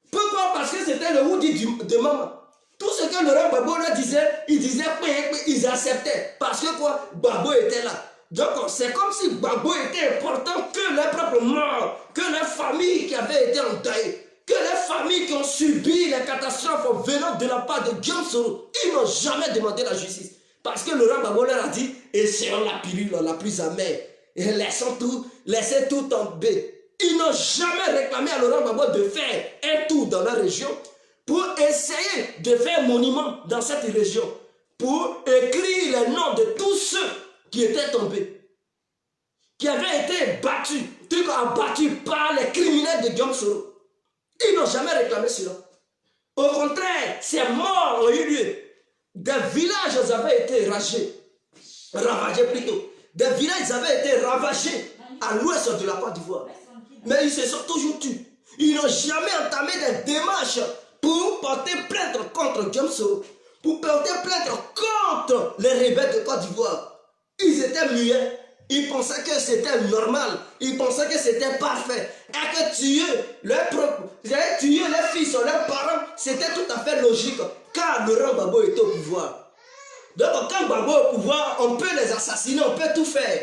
Pourquoi? Parce que c'était le Woudi de maman. Tout ce que Laurent Gbagbo leur disait, ils acceptaient. Parce que quoi? Gbagbo était là. Donc c'est comme si Gbagbo était important que leurs propres morts, que leurs familles qui avaient été endeuillées, que les familles qui ont subi les catastrophes venant de la part de Guillaume Soro, ils n'ont jamais demandé la justice. Parce que Laurent Gbagbo leur a dit, essayons la pilule la plus amère, et laissez tout tomber. Ils n'ont jamais réclamé à Laurent Gbagbo de faire un tour dans la région pour essayer de faire un monument dans cette région, pour écrire les noms de tous ceux qui étaient tombés, qui avaient été abattus par les criminels de Guillaume Soro. Ils n'ont jamais réclamé cela. Au contraire, ces morts ont eu lieu. Des villages avaient été ravagés plutôt. Des villages avaient été ravagés à l'ouest de la Côte d'Ivoire. Mais ils se sont toujours tus. Ils n'ont jamais entamé des démarches pour porter plainte contre Guillaume Soro, pour porter plainte contre les rebelles de Côte d'Ivoire. Ils étaient muets. Ils pensaient que c'était normal. Ils pensaient que c'était parfait. Et que tuer leurs fils ou leurs parents, c'était tout à fait logique. Car Laurent Gbagbo était au pouvoir. Donc quand Gbagbo est au pouvoir, on peut les assassiner, on peut tout faire.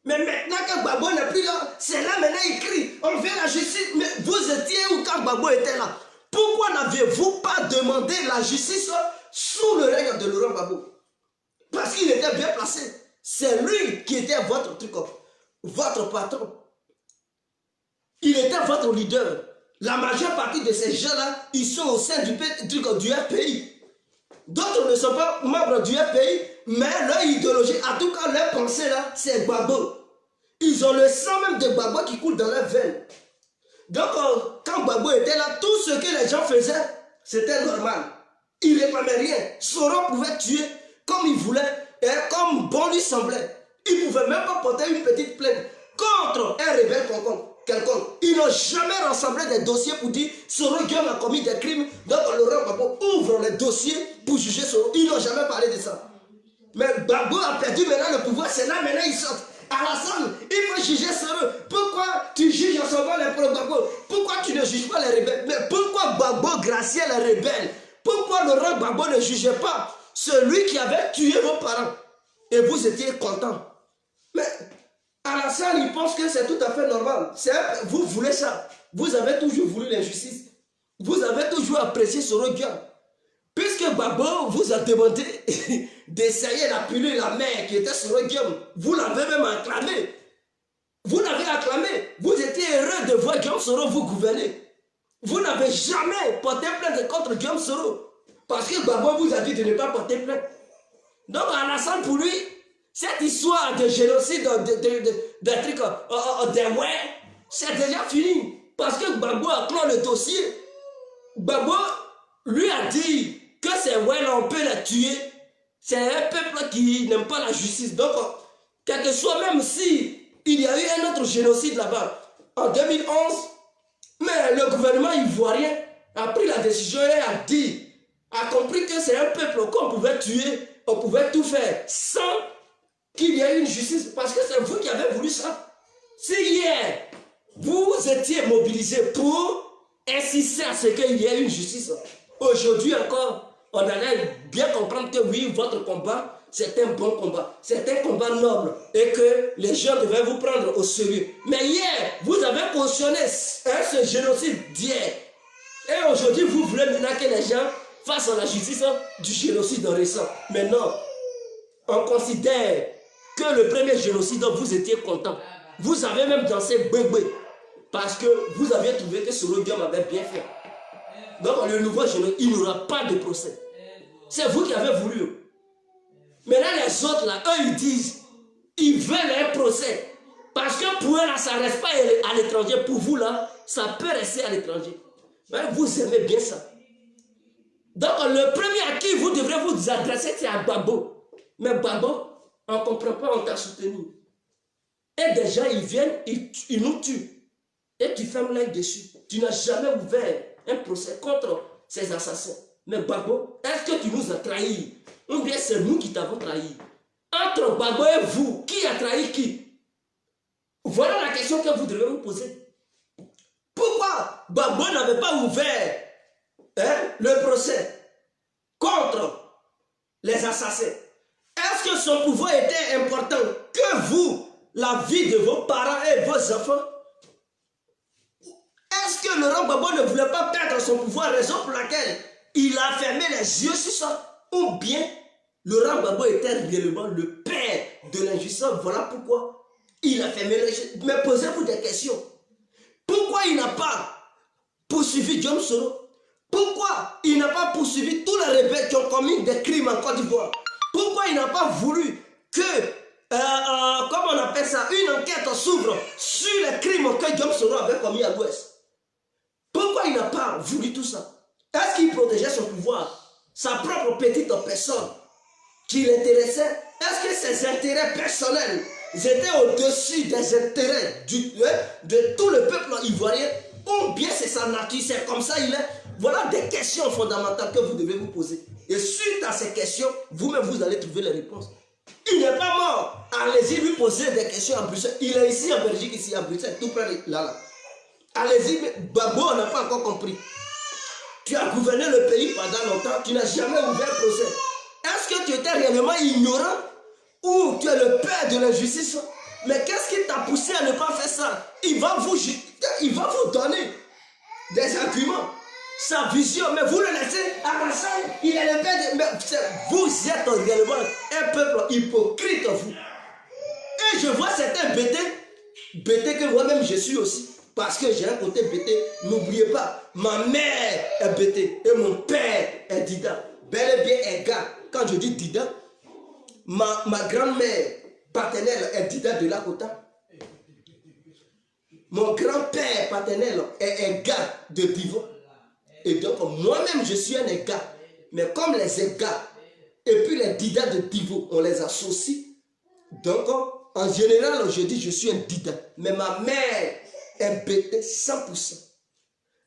Mais maintenant que Gbagbo n'est plus là, c'est là maintenant il crie. On veut la justice. Mais vous étiez où quand Gbagbo était là? Pourquoi n'aviez-vous pas demandé la justice sous le règne de Laurent Gbagbo? Parce qu'il était bien placé. C'est lui qui était votre patron. Il était votre leader. La majeure partie de ces gens-là, ils sont au sein du FPI. D'autres ne sont pas membres du FPI, mais leur idéologie, en tout cas leur pensée là, c'est Gbagbo. Ils ont le sang même de Gbagbo qui coule dans leurs veines. Donc quand Gbagbo était là, tout ce que les gens faisaient, c'était normal. Ils ne réclamaient rien. Soro pouvait tuer comme il voulait. Et comme bon lui semblait, il ne pouvait même pas porter une petite plainte contre un rebelle quelconque. Ils n'ont jamais rassemblé des dossiers pour dire Soro Guillaume a commis des crimes, donc Laurent Gbagbo ouvre les dossiers pour juger Soro. Ils n'ont jamais parlé de ça. Mais Gbagbo a perdu maintenant le pouvoir, c'est là maintenant ils sortent. Alassane, il faut juger Soro. Pourquoi tu juges en sauvant les pro-Gbagbo? Pourquoi tu ne juges pas les rebelles? Mais pourquoi Gbagbo graciait les rebelles? Pourquoi Laurent Gbagbo ne jugeait pas celui qui avait tué vos parents? Et vous étiez content. Mais Alassane, il pense que c'est tout à fait normal. Vous voulez ça. Vous avez toujours voulu l'injustice. Vous avez toujours apprécié Soro Guillaume. Puisque Gbagbo vous a demandé d'essayer la pilule la mère qui était Soro Guillaume, vous l'avez même acclamé. Vous l'avez acclamé. Vous étiez heureux de voir Guillaume Soro vous gouverner. Vous n'avez jamais porté plainte contre Guillaume Soro. Parce que Gbagbo vous a dit de ne pas porter plainte. Donc Alassane, pour lui, cette histoire de génocide, de trucs, c'est déjà fini. Parce que Gbagbo a clos le dossier. Gbagbo lui a dit que ces ouais on peut les tuer C'est un peuple qui n'aime pas la justice. Donc, quel que soit, même si il y a eu un autre génocide là-bas, en 2011, mais le gouvernement ivoirien a pris la décision et a compris que c'est un peuple qu'on pouvait tuer, on pouvait tout faire sans qu'il y ait une justice, parce que c'est vous qui avez voulu ça. Si hier, vous étiez mobilisés pour insister à ce qu'il y ait une justice, aujourd'hui encore, on allait bien comprendre que oui, votre combat, c'est un bon combat, c'est un combat noble et que les gens devaient vous prendre au sérieux. Mais hier, vous avez cautionné ce génocide d'hier. Et aujourd'hui, vous voulez maintenant que les gens fassent la justice du génocide récent. Mais non, on considère que le premier génocide dont vous étiez content, vous avez même dansé bébé parce que vous aviez trouvé que Soro Guillaume avait bien fait. Donc le nouveau génocide, il n'y aura pas de procès. C'est vous qui avez voulu. Maintenant les autres là, eux ils disent, ils veulent un procès. Parce que pour eux là, ça ne reste pas à l'étranger. Pour vous là, ça peut rester à l'étranger. Mais vous aimez bien ça. Donc le premier à qui vous devrez vous adresser, c'est à Gbagbo. Mais Gbagbo, on ne comprend pas, on t'a soutenu. Et des gens, ils viennent, ils nous tuent. Et tu fermes l'œil dessus. Tu n'as jamais ouvert un procès contre ces assassins. Mais Gbagbo, est-ce que tu nous as trahis? Ou bien c'est nous qui t'avons trahi? Entre Gbagbo et vous, qui a trahi qui? Voilà la question que vous devez vous poser. Pourquoi Gbagbo n'avait pas ouvert le procès contre les assassins? Est-ce que son pouvoir était important que vous, la vie de vos parents et vos enfants? Est-ce que Laurent Gbagbo ne voulait pas perdre son pouvoir, raison pour laquelle il a fermé les yeux sur ça? Ou bien Laurent Gbagbo était réellement le père de l'injustice? Voilà pourquoi il a fermé les yeux. Mais posez-vous des questions. Pourquoi il n'a pas poursuivi John Soro? Pourquoi il n'a pas poursuivi tous les rebelles qui ont commis des crimes en Côte d'Ivoire? Pourquoi il n'a pas voulu que, comment on appelle ça, une enquête s'ouvre sur les crimes que John Soro avait commis à l'Ouest? Pourquoi il n'a pas voulu tout ça? Est-ce qu'il protégeait son pouvoir, sa propre petite personne qui l'intéressait? Est-ce que ses intérêts personnels étaient au-dessus des intérêts de tout le peuple ivoirien? Ou bien c'est sa nature, c'est comme ça il est? Voilà des questions fondamentales que vous devez vous poser. Et suite à ces questions, vous-même vous allez trouver les réponses. Il n'est pas mort. Allez-y lui poser des questions à Bruxelles. Il est ici en Belgique, ici à Bruxelles, tout près de là. Allez-y, Gbagbo, on n'a pas encore compris. Tu as gouverné le pays pendant longtemps, tu n'as jamais ouvert un procès. Est-ce que tu étais réellement ignorant ou tu es le père de l'injustice? Mais qu'est-ce qui t'a poussé à ne pas faire ça? Il va vous donner des arguments, sa vision, mais vous le laissez à la salle, il est le père de... Mais vous êtes réellement un peuple hypocrite, vous. Et je vois certains bêtés que moi-même je suis aussi. Parce que j'ai un côté bêté, n'oubliez pas, ma mère est bêtée et mon père est Dida. Bel et bien Edgar. Quand je dis Dida, ma grand-mère paternelle est Dida de Lakota. Mon grand-père paternel est Edgar de Divo. Et donc moi-même je suis un Edgar. Mais comme les Edgar et puis les Dida de Divo, on les associe. Donc en général je dis je suis un Dida. Mais ma mère est bêtée 100%.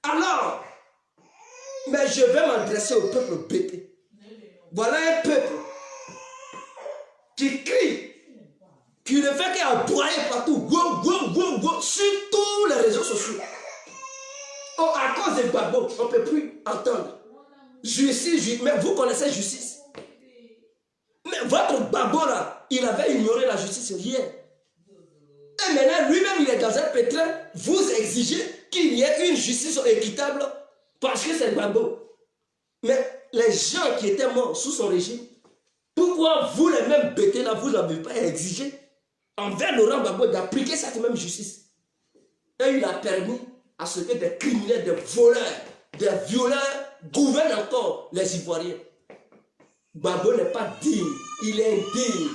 Alors, mais je vais m'adresser au peuple bêté. Voilà un peuple qui crie, qui ne fait qu'aboyer partout, sur tous les réseaux sociaux. Oh, à cause de Gbagbo, on ne peut plus entendre. Justice, mais vous connaissez justice. Mais votre Gbagbo là, il avait ignoré la justice hier. Et maintenant, lui-même, il est dans un pétrin. Vous exigez qu'il y ait une justice équitable parce que c'est Gbagbo. Mais les gens qui étaient morts sous son régime, pourquoi vous, les mêmes bêtés là, vous n'avez pas exigé envers Laurent Gbagbo d'appliquer cette même justice? Et il a permis à ce que des criminels, des voleurs, des violeurs gouvernent encore les Ivoiriens. Gbagbo n'est pas digne, il est indigne.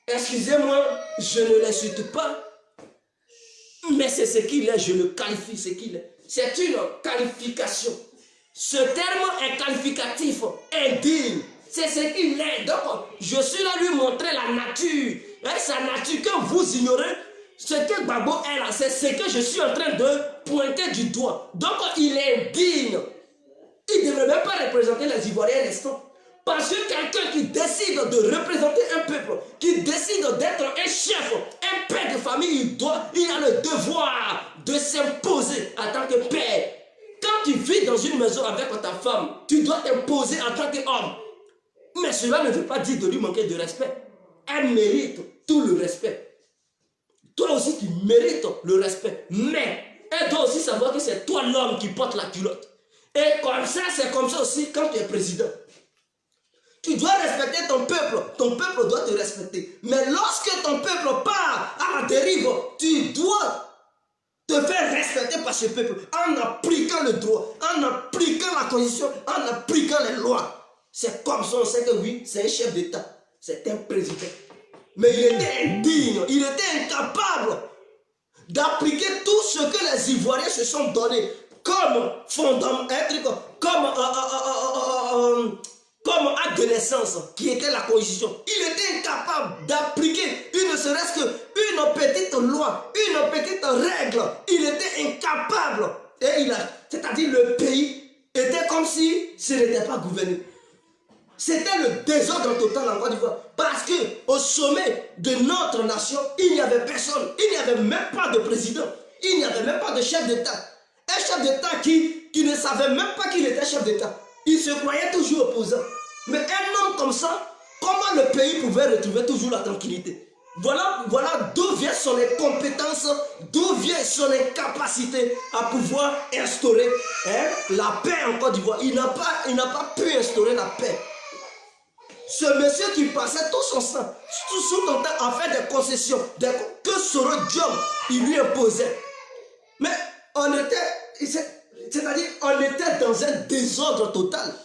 Excusez-moi, je ne l'insulte pas, mais c'est ce qu'il est, je le qualifie, ce qu'il est. C'est une qualification. Ce terme est qualificatif, indigne. C'est ce qu'il est. Donc, je suis là lui montrer la nature. Et sa nature que vous ignorez. Ce que Gbagbo est là, c'est ce que je suis en train de pointer du doigt. Donc, il est digne. Il ne devrait même pas représenter les Ivoiriens, n'est-ce pas? Parce que quelqu'un qui décide de représenter un peuple, qui décide d'être un chef, un père de famille, il a le devoir de s'imposer en tant que père. Quand tu vis dans une maison avec ta femme, tu dois t'imposer en tant qu'homme. Mais cela ne veut pas dire de lui manquer de respect. Elle mérite tout le respect. Toi aussi, tu mérites le respect. Mais elle doit aussi savoir que c'est toi l'homme qui porte la culotte. Et comme ça, c'est comme ça aussi quand tu es président. Tu dois respecter ton peuple doit te respecter. Mais lorsque ton peuple part à la dérive, tu dois te faire respecter par ce peuple en appliquant le droit, en appliquant la constitution, en appliquant les lois. C'est comme ça, on sait que oui, c'est un chef d'État, c'est un président. Mais il était indigne, il était incapable d'appliquer tout ce que les Ivoiriens se sont donnés comme fondament, comme acte de naissance, qui était la constitution. Il était incapable d'appliquer ne serait-ce qu'une petite loi, une petite règle. Il était incapable. Et c'est-à-dire le pays était comme si ce n'était pas gouverné. C'était le désordre total en Côte d'Ivoire. Parce qu'au sommet de notre nation, il n'y avait personne. Il n'y avait même pas de président. Il n'y avait même pas de chef d'État. Un chef d'État qui ne savait même pas qu'il était chef d'État. Il se croyait toujours opposant. Mais un homme comme ça, comment le pays pouvait retrouver toujours la tranquillité? Voilà d'où vient son incompétence, d'où vient son incapacité à pouvoir instaurer la paix en Côte d'Ivoire. Il n'a pas pu instaurer la paix. Ce monsieur qui passait tout son temps à faire des concessions, que Soro Diom, il lui imposait. Mais on était dans un désordre total.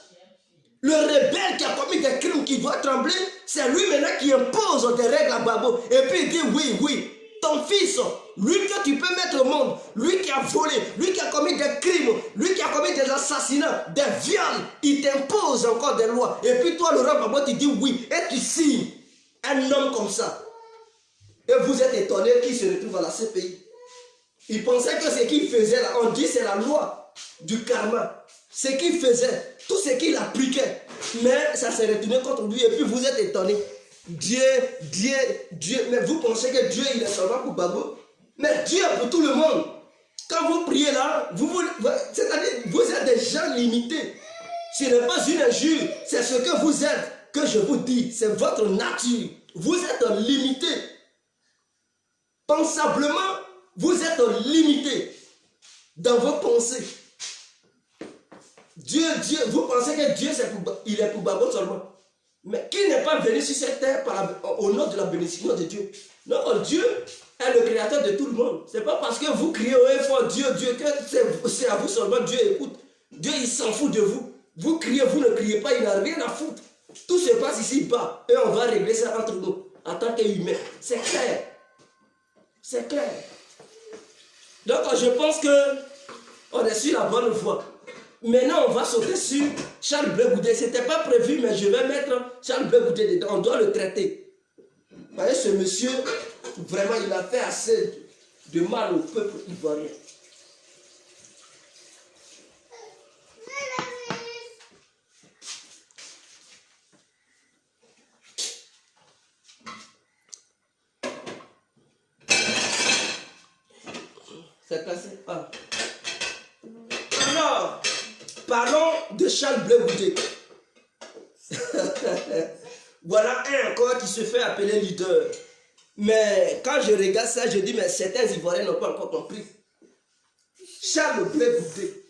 Le rebelle qui a commis des crimes qui doit trembler, c'est lui maintenant qui impose des règles à Gbagbo. Et puis il dit oui, ton fils, lui que tu peux mettre au monde, lui qui a volé, lui qui a commis des crimes, lui qui a commis des assassinats, des viols, il t'impose encore des lois. Et puis toi, Laurent Gbagbo, tu dis oui, et tu signes un homme comme ça. Et vous êtes étonné qu'il se retrouve à la CPI. Il pensait que ce qu'il faisait là, on dit c'est la loi du karma. Ce qu'il faisait, tout ce qu'il appliquait, mais ça s'est retourné contre lui. Et puis vous êtes étonné. Dieu, mais vous pensez que Dieu il est seulement pour Gbagbo? Mais Dieu est pour tout le monde. Quand vous priez là, c'est-à-dire vous êtes des gens limités. Ce n'est pas une injure, c'est ce que vous êtes que je vous dis. C'est votre nature. Vous êtes limité. Pensablement, vous êtes limité dans vos pensées. Dieu, vous pensez que Dieu il est pour Gbagbo seulement. Mais qui n'est pas venu sur cette terre au nom de la bénédiction de Dieu? Non, Dieu est le créateur de tout le monde. Ce n'est pas parce que vous criez au fort Dieu, que c'est à vous seulement Dieu écoute. Dieu, il s'en fout de vous. Vous criez, vous ne criez pas, il n'a rien à foutre. Tout se passe ici-bas. Et on va régler ça entre nous, en tant qu'humains. C'est clair. C'est clair. Donc, je pense qu'on est sur la bonne voie. Maintenant, on va sauter sur Charles Blé Goudé. Ce n'était pas prévu, mais je vais mettre Charles Blé Goudé dedans. On doit le traiter. Vous voyez, ce monsieur, vraiment, il a fait assez de mal au peuple ivoirien. C'est cassé. Ah. Alors, parlons de Charles Blé Goudé. Voilà un encore qui se fait appeler leader. Mais quand je regarde ça, je dis, mais certains Ivoiriens n'ont pas encore compris. Charles Blé Goudé.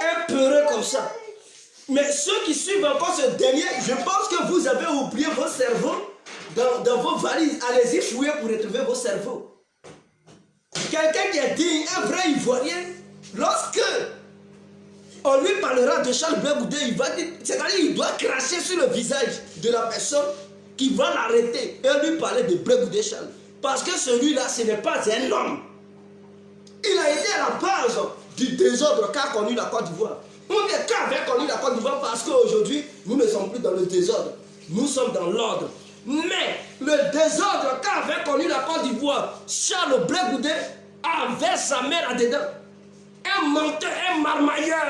Un peureux comme ça. Mais ceux qui suivent encore ce dernier, je pense que vous avez oublié vos cerveaux dans vos valises. Allez-y fouiller pour retrouver vos cerveaux. Quelqu'un qui est digne, un vrai Ivoirien, lorsque on lui parlera de Charles Blé Goudé, il va dire, c'est-à-dire il doit cracher sur le visage de la personne qui va l'arrêter et lui parler de Blé Goudé Charles. Parce que celui-là, ce n'est pas un homme. Il a été à la base du désordre qu'a connu la Côte d'Ivoire. Ou bien qu'avait connu la Côte d'Ivoire parce qu'aujourd'hui, nous ne sommes plus dans le désordre. Nous sommes dans l'ordre. Mais le désordre qu'avait connu la Côte d'Ivoire, Charles Blé Goudé avait sa mère là-dedans. Un menteur, un marmailleur,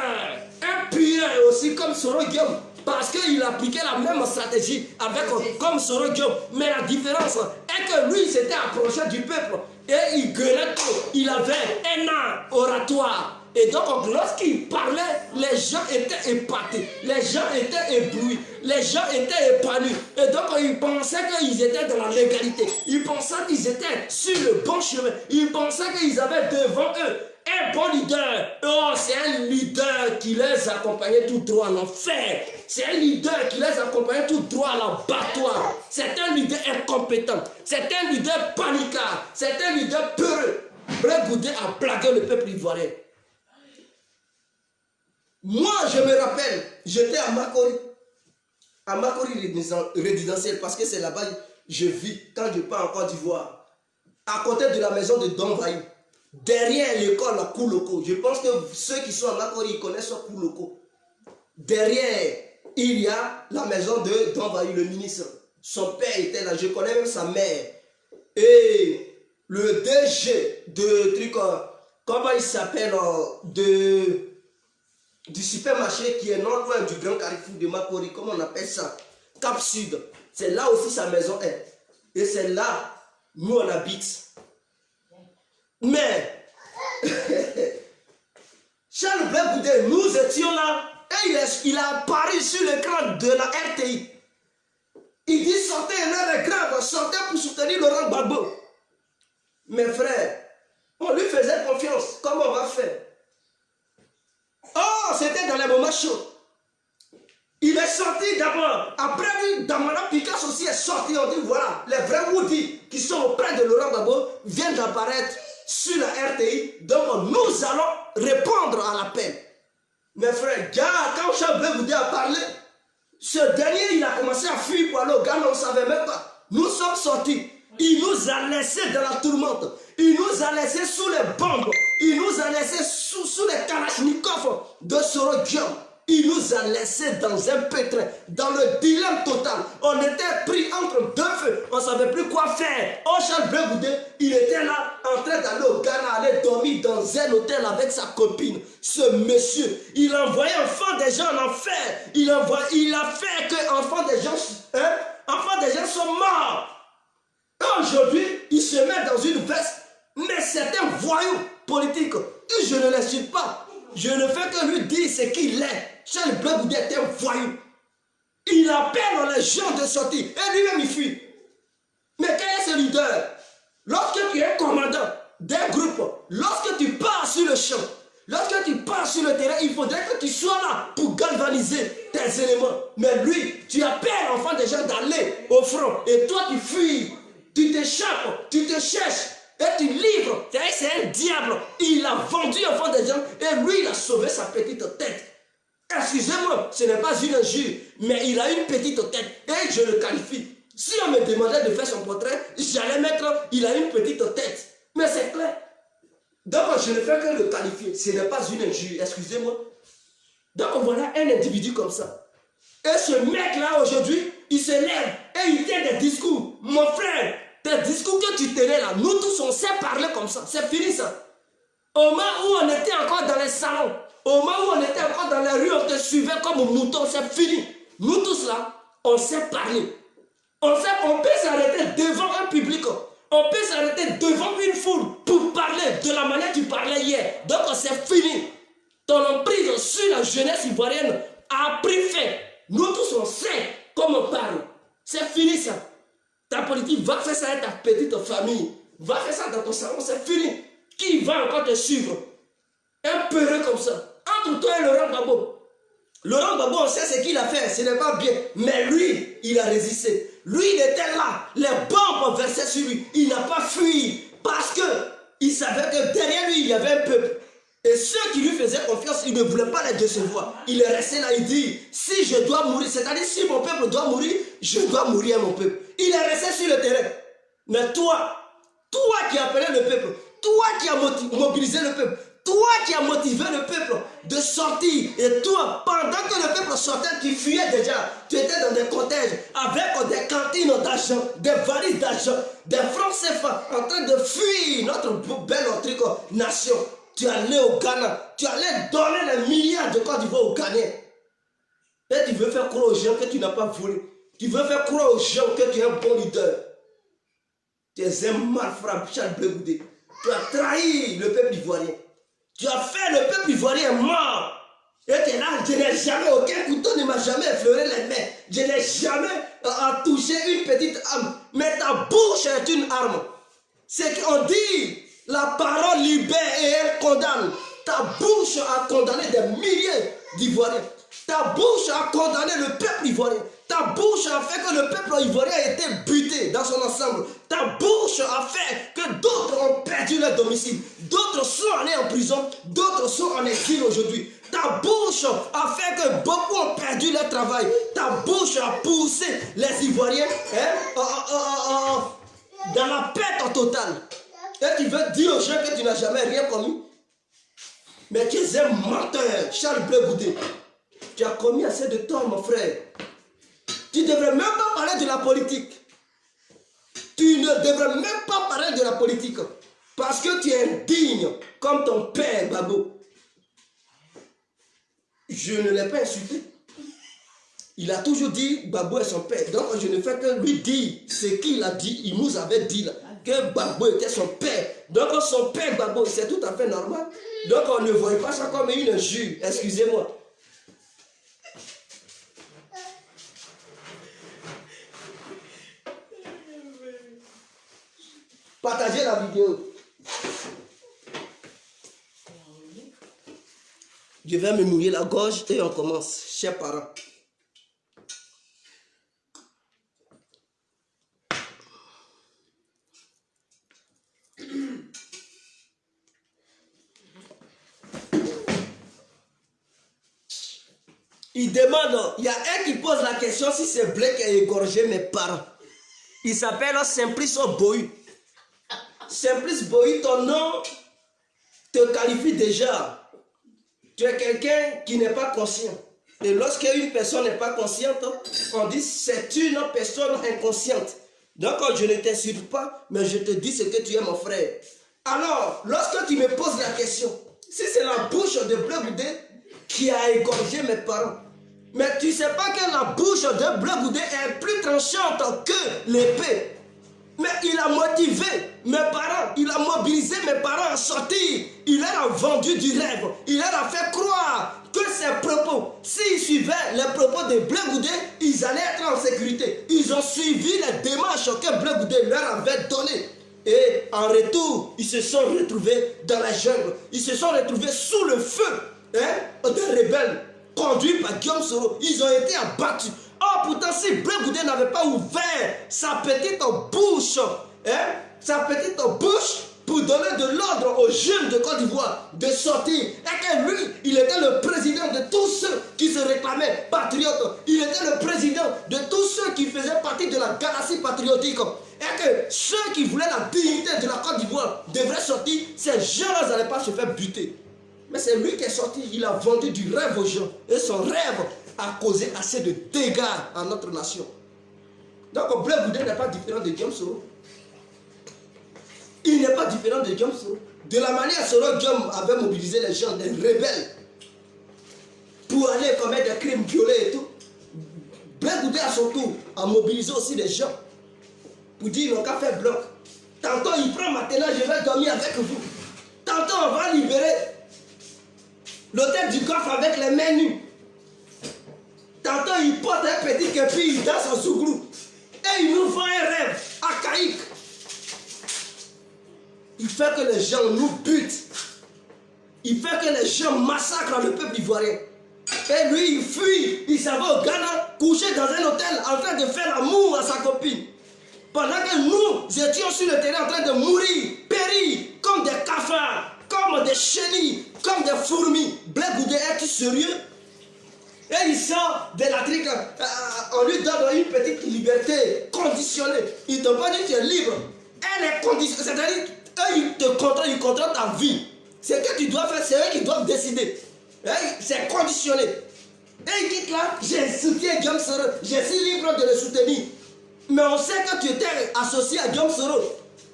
un pueur aussi comme Soro Guillaume. Parce qu'il appliquait la même stratégie avec, comme Soro Guillaume. Mais la différence est que lui s'était approché du peuple et il gueulait tout. Il avait un art oratoire. Et donc, lorsqu'il parlait, les gens étaient épatés, les gens étaient éblouis, les gens étaient épanouis. Et donc, ils pensaient qu'ils étaient dans la légalité. Ils pensaient qu'ils étaient sur le bon chemin. Ils pensaient qu'ils avaient devant eux un bon leader. Oh, c'est un leader qui les accompagnait tout droit en enfer. C'est un leader qui les accompagnait tout droit à l'abattoir. C'est un leader incompétent. C'est un leader panicard. C'est un leader peureux. Blé Goudé a blagué le peuple ivoirien. Moi, je me rappelle, j'étais à Makori résidentiel, parce que c'est là-bas que je vis quand je pars en Côte d'Ivoire. À côté de la maison de Don Vaï, derrière l'école à Kouloko. Je pense que ceux qui sont à Makori, ils connaissent Kouloko. Derrière, il y a la maison de Don Vaï, le ministre. Son père était là, je connais même sa mère. Et le DG de truc, comment il s'appelle, du supermarché qui est non loin du Grand Carrefour de Makori, comment on appelle ça, Cap Sud. C'est là aussi sa maison est. Et c'est là, nous on habite. Mais, Charles Blé Goudé, nous étions là, et il a apparu sur l'écran de la RTI. Il dit sortez, l'heure est grave, sortez pour soutenir Laurent Gbagbo. Mes frères, on lui faisait confiance, comment on va faire? Oh, c'était dans les moments chauds. Il est sorti d'abord. Après lui, Damana Picasso aussi est sorti. On dit voilà, les vrais Woody qui sont auprès de Laurent Gbagbo viennent d'apparaître sur la RTI. Donc nous allons répondre à l'appel. Mes frères, quand Charles Blé Goudé a parlé, ce dernier il a commencé à fuir pour aller au Ghana, on ne savait même pas. Nous sommes sortis. Il nous a laissés dans la tourmente. Il nous a laissés sous les bombes. Il nous a laissés sous les kalachnikovs de Soro Guillaume. Il nous a laissés dans un pétrin, dans le dilemme total. On était pris entre deux feux. On ne savait plus quoi faire. Oh, Charles Blé Goudé, il était là en train d'aller au Ghana, aller dormir dans un hôtel avec sa copine. Ce monsieur, il envoyait enfants des gens en enfer. Il a fait que enfants des gens sont morts. Aujourd'hui, il se met dans une veste, mais c'est un voyou politique. Et je ne l'insulte pas. Je ne fais que lui dire ce qu'il est. Charles Blé Goudé est un voyou. Il appelle les gens de sortir. Et lui-même, il fuit. Mais quel est ce leader? Lorsque tu es commandant d'un groupe, lorsque tu pars sur le champ, lorsque tu pars sur le terrain, il faudrait que tu sois là pour galvaniser tes éléments. Mais lui, tu appelles enfants des gens d'aller au front. Et toi, tu fuis. Tu t'échappes, tu te cherches et tu livres. C'est un diable. Il a vendu enfant des gens et lui, il a sauvé sa petite tête. Excusez-moi, ce n'est pas une injure, mais il a une petite tête et je le qualifie. Si on me demandait de faire son portrait, j'allais mettre il a une petite tête. Mais c'est clair. Donc je ne fais que le qualifier. Ce n'est pas une injure, excusez-moi. Donc voilà un individu comme ça. Et ce mec-là aujourd'hui, il se lève et il tient des discours. Mon frère, tes discours que tu tenais là, nous tous on sait parler comme ça. C'est fini ça. Au moment où on était encore dans les salons, au moment où on était encore dans les rues, on te suivait comme un mouton, c'est fini. Nous tous là, on sait parler. On peut s'arrêter devant un public. On peut s'arrêter devant une foule pour parler de la manière que tu parlais hier. Donc c'est fini. Ton emprise sur la jeunesse ivoirienne a pris fin. Nous tous on sait comment on parle. C'est fini ça. Ta politique, va faire ça avec ta petite famille. Va faire ça dans ton salon, c'est fini. Qui va encore te suivre? Un peureux comme ça. Entre toi et Laurent Gbagbo. Laurent Gbagbo, on sait ce qu'il a fait, ce n'est pas bien. Mais lui, il a résisté. Lui, il était là. Les bombes versaient sur lui. Il n'a pas fui. Parce qu'il savait que derrière lui, il y avait un peuple. Et ceux qui lui faisaient confiance, il ne voulait pas les décevoir. Il est resté là, il dit, si je dois mourir, c'est-à-dire si mon peuple doit mourir, je dois mourir à mon peuple. Il est resté sur le terrain. Mais toi qui appelais le peuple, toi qui as mobilisé le peuple, toi qui as motivé le peuple de sortir, et toi, pendant que le peuple sortait, tu fuyais déjà, tu étais dans des cortèges avec des cantines d'argent, des valises d'argent, des francs CFA, en train de fuir notre belle nation. Tu allais au Ghana, tu allais donner les milliards de Côte d'Ivoire aux Ghanéens. Et tu veux faire croire aux gens que tu n'as pas volé. Tu veux faire croire aux gens que tu es un bon leader. Tu es un malfrat, Charles Blé Goudé. Tu as trahi le peuple ivoirien. Tu as fait le peuple ivoirien mort. Et tu es là, je n'ai jamais, aucun couteau ne m'a jamais effleuré les mains. Je n'ai jamais touché une petite arme. Mais ta bouche est une arme. C'est qu'on dit, la parole libère et elle condamne. Ta bouche a condamné des milliers d'Ivoiriens. Ta bouche a condamné le peuple ivoirien. Ta bouche a fait que le peuple ivoirien a été buté dans son ensemble. Ta bouche a fait que d'autres ont perdu leur domicile. D'autres sont allés en prison. D'autres sont en exil aujourd'hui. Ta bouche a fait que beaucoup ont perdu leur travail. Ta bouche a poussé les Ivoiriens dans la perte totale. Et tu veux dire aux gens que tu n'as jamais rien commis. Mais tu es un menteur, Charles Blé Goudé. Tu as commis assez de tort, mon frère. Tu ne devrais même pas parler de la politique. Tu ne devrais même pas parler de la politique. Parce que tu es indigne, comme ton père, Babo. Je ne l'ai pas insulté. Il a toujours dit Babo est son père. Donc je ne fais que lui dire ce qu'il a dit. Il nous avait dit là, que Babo était son père. Donc son père Babo, c'est tout à fait normal. Donc on ne voit pas ça comme une injure. Excusez-moi. Partagez la vidéo. Je vais me mouiller la gorge et on commence, chers parents. Il demande, il y a un qui pose la question si c'est Blé qui a égorgé mes parents. Il s'appelle Simplice Boyu. Simplice Boyu, ton nom te qualifie déjà. Tu es quelqu'un qui n'est pas conscient. Et lorsqu'une personne n'est pas consciente, on dit c'est une personne inconsciente. Donc je ne t'insulte pas, mais je te dis ce que tu es mon frère. Alors, lorsque tu me poses la question, si c'est la bouche de Blé Goudé qui a égorgé mes parents, mais tu ne sais pas que la bouche de Blé Goudé est plus tranchante que l'épée. Mais il a motivé mes parents, il a mobilisé mes parents à sortir. Il leur a vendu du rêve. Il leur a fait croire que ses propos, s'ils suivaient les propos de Blé Goudé, ils allaient être en sécurité. Ils ont suivi les démarches que Blé Goudé leur avait données. Et en retour, ils se sont retrouvés dans la jungle. Ils se sont retrouvés sous le feu des rebelles conduits par Guillaume Soro. Ils ont été abattus. Oh, pourtant, si Blé Goudé n'avait pas ouvert sa petite bouche, pour donner de l'ordre aux jeunes de Côte d'Ivoire de sortir, et que lui, il était le président de tous ceux qui se réclamaient patriotes, il était le président de tous ceux qui faisaient partie de la galaxie patriotique, et que ceux qui voulaient la dignité de la Côte d'Ivoire devraient sortir, ces gens-là n'allaient pas se faire buter. Mais c'est lui qui est sorti, il a vendu du rêve aux gens, et son rêve a causé assez de dégâts à notre nation. Donc Blé Goudé n'est pas différent de Guillaume Soro. Il n'est pas différent de Guillaume Soro. De la manière Soro Guillaume avait mobilisé les gens, des rebelles, pour aller commettre des crimes violés et tout, Blé Goudé à son tour a mobilisé aussi des gens pour dire ils n'ont qu'à faire bloc. Tantôt il prend maintenant, je vais dormir avec vous. Tantôt on va libérer l'hôtel du Golfe avec les mains nues. Tantôt il porte un petit képi dans son souglou. Et il nous vend un rêve archaïque. Il fait que les gens nous butent. Il fait que les gens massacrent le peuple ivoirien. Et lui il fuit, il s'en va au Ghana, coucher dans un hôtel en train de faire l'amour à sa copine. Pendant que nous étions sur le terrain en train de mourir, périr comme des cafards, comme des chenilles, comme des fourmis. Blé Goudé, es-tu sérieux? Et il sort de l'Afrique, on lui donne une petite liberté conditionnée. Ils ne t'ont pas dit que tu es libre. Elle est conditionnée, c'est-à-dire, eux, ils te contrôlent ta vie. C'est que tu dois faire, c'est eux qui doivent décider. C'est conditionné. Et il dit là, j'ai soutenu Guillaume Soro, je suis libre de le soutenir. Mais on sait que tu étais associé à Guillaume Soro.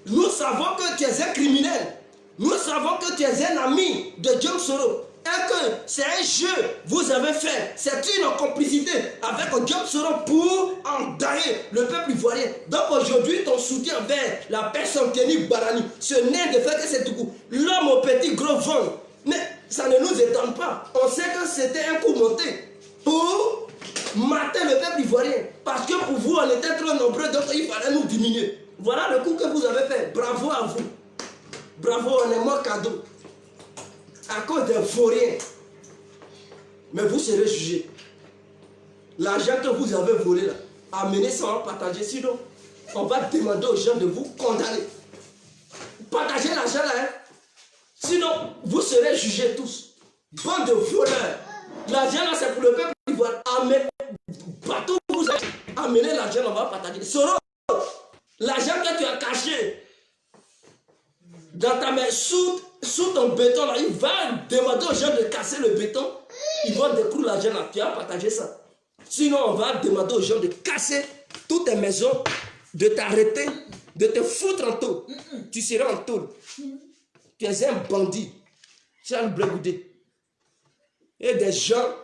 Nous savons que tu es un criminel. Nous savons que tu es un ami de Guillaume Soro. Et que c'est un jeu que vous avez fait. C'est une complicité avec Guillaume Soro pour endailler le peuple ivoirien. Donc aujourd'hui, ton soutien vers la personne Kenny Barani, ce n'est de fait que c'est tout coup. L'homme au petit gros ventre. Mais ça ne nous étonne pas. On sait que c'était un coup monté pour mater le peuple ivoirien. Parce que pour vous, on était trop nombreux, donc il fallait nous diminuer. Voilà le coup que vous avez fait. Bravo à vous. Bravo, on est mort cadeau. À cause des vauriens. Mais vous serez jugés. L'argent que vous avez volé là, amenez ça, on va partager. Sinon, on va demander aux gens de vous condamner. Partagez l'argent là. Hein? Sinon, vous serez jugés tous. Bande de voleurs. L'argent là, c'est pour le peuple ivoirien. Partout où vous amenez l'argent, on va partager. Soro, l'argent que tu as caché dans ta main, sous ton béton, là, il va demander aux gens de casser le béton. Ils vont découvrir l'argent là. Tu as partagé ça. Sinon, on va demander aux gens de casser toutes tes maisons, de t'arrêter, de te foutre en taule. Tu seras en taule. Tu es un bandit. C'est un blé. Et des gens,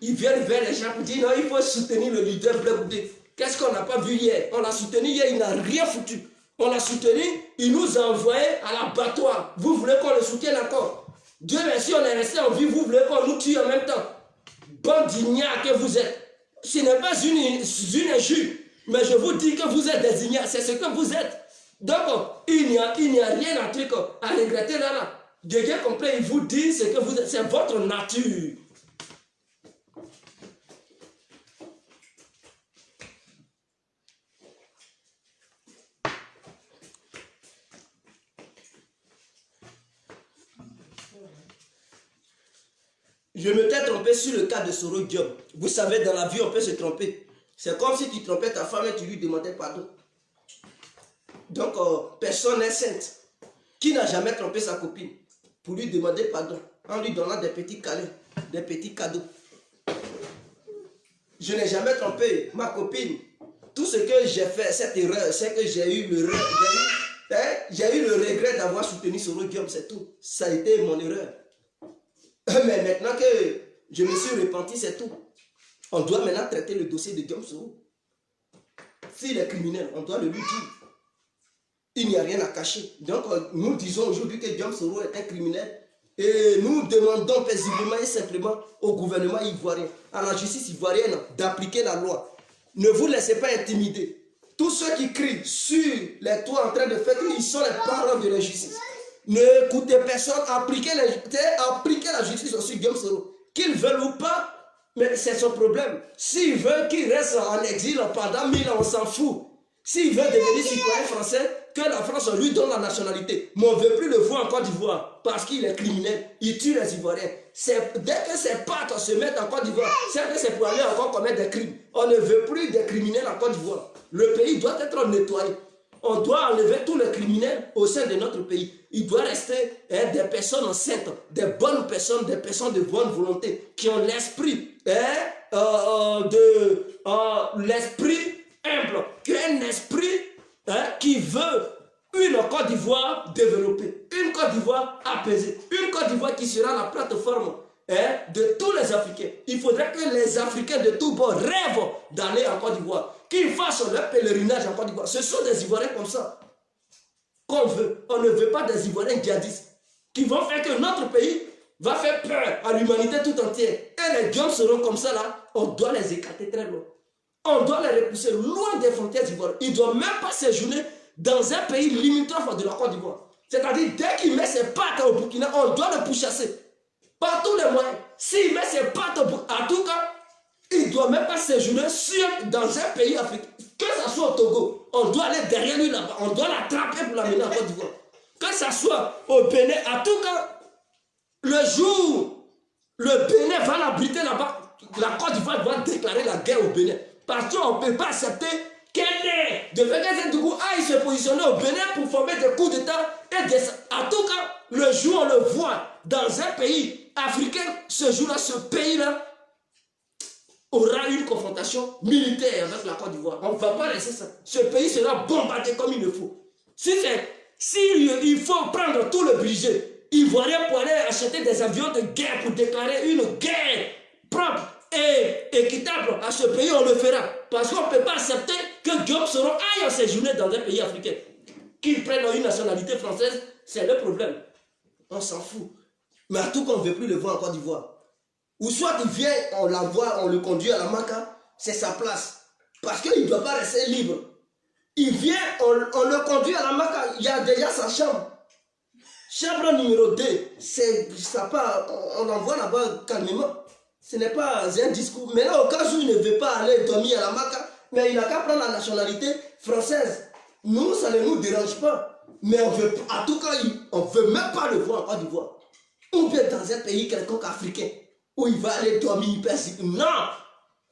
ils viennent vers les gens pour dire non, il faut soutenir le leader blé. Qu'est-ce qu'on n'a pas vu hier? On l'a soutenu hier, il n'a rien foutu. On l'a soutenu, il nous a envoyé à l'abattoir. Vous voulez qu'on le soutienne encore? Dieu merci, on est resté en vie, vous voulez qu'on nous tue en même temps? Bandignat que vous êtes. Ce n'est pas une injure, mais je vous dis que vous êtes des ignares, c'est ce que vous êtes. Donc, il n'y a rien à regretter là. Dieu complet, il vous dit ce que vous êtes, c'est votre nature. Je me t'ai trompé sur le cas de Soro Diop. Vous savez, dans la vie, on peut se tromper. C'est comme si tu trompais ta femme et tu lui demandais pardon. Donc, personne n'est sainte. Qui n'a jamais trompé sa copine pour lui demander pardon en lui donnant des petits câlins, des petits cadeaux? Je n'ai jamais trompé ma copine. Tout ce que j'ai fait, cette erreur, c'est que j'ai eu le regret d'avoir soutenu Soro Diop, c'est tout. Ça a été mon erreur. Mais maintenant que je me suis repenti, c'est tout. On doit maintenant traiter le dossier de Guillaume Soro. S'il est criminel, on doit le lui dire. Il n'y a rien à cacher. Donc, nous disons aujourd'hui que Guillaume Soro est un criminel. Et nous demandons paisiblement et simplement au gouvernement ivoirien, à la justice ivoirienne, d'appliquer la loi. Ne vous laissez pas intimider. Tous ceux qui crient sur les toits en train de faire, ils sont les parents de la justice. N'écoutez personne, appliquez la justice aussi Guillaume Soro. Qu'ils veulent ou pas, mais c'est son problème. S'il veut qu'il reste en exil pendant 1000 ans, on s'en fout. S'il veut devenir citoyen français, que la France lui donne la nationalité. Mais on ne veut plus le voir en Côte d'Ivoire parce qu'il est criminel. Il tue les Ivoiriens. Dès que ses pattes se mettent en Côte d'Ivoire, c'est pour aller encore commettre des crimes. On ne veut plus des criminels en Côte d'Ivoire. Le pays doit être nettoyé. On doit enlever tous les criminels au sein de notre pays. Il doit rester des personnes enceintes, des bonnes personnes, des personnes de bonne volonté, qui ont l'esprit l'esprit humble, qui a un esprit qui veut une Côte d'Ivoire développée, une Côte d'Ivoire apaisée, une Côte d'Ivoire qui sera la plateforme de tous les Africains. Il faudrait que les Africains de tous bords rêvent d'aller en Côte d'Ivoire, qu'ils fassent leur pèlerinage en Côte d'Ivoire. Ce sont des Ivoiriens comme ça qu'on veut. On ne veut pas des Ivoiriens djihadistes qui vont faire que notre pays va faire peur à l'humanité tout entière. Et les Guillaume seront comme ça là, on doit les écarter très loin. On doit les repousser loin des frontières ivoiriennes. Ils ne doivent même pas séjourner dans un pays limitrophe de la Côte d'Ivoire. C'est-à-dire, dès qu'il met ses pattes au Burkina, on doit le pourchasser. Par tous les moyens. S'il met ses pattes au Burkina, en tout cas, il ne doit même pas séjourner dans un pays africain. Que ce soit au Togo, on doit aller derrière lui là-bas. On doit l'attraper pour l'amener en Côte d'Ivoire. Que ce soit au Bénin, en tout cas, le jour où le Bénin va l'abriter là-bas, la Côte d'Ivoire doit déclarer la guerre au Bénin. Parce qu'on ne peut pas accepter de Fekese Dougou aille se positionner au Bénin pour former des coups d'État et des... En tout cas, le jour on le voit dans un pays africain, ce jour-là, ce pays-là aura une confrontation militaire avec la Côte d'Ivoire. On ne va pas laisser ça. Ce pays sera bombardé comme il le faut. Si il faut prendre tout le budget ivoirien pour aller acheter des avions de guerre pour déclarer une guerre propre et équitable à ce pays, on le fera. Parce qu'on ne peut pas accepter que Guillaume Soro aille séjourner dans un pays africain. Qu'il prenne une nationalité française, c'est le problème. On s'en fout. Mais à tout cas, on ne veut plus le voir en Côte d'Ivoire. Ou soit il vient, on l'envoie, on le conduit à la Maca, c'est sa place. Parce qu'il ne doit pas rester libre. Il vient, on le conduit à la Maca, il y a déjà sa chambre. Chambre numéro 2, on l'envoie là-bas calmement. Ce n'est pas un discours. Maintenant, au cas où il ne veut pas aller dormir à la Maca, mais il n'a qu'à prendre la nationalité française. Nous, ça ne nous dérange pas. Mais on veut, en tout cas, on ne veut même pas le voir en Côte d'Ivoire. Ou bien dans un pays quelconque africain, où il va aller dormir hyper. Non,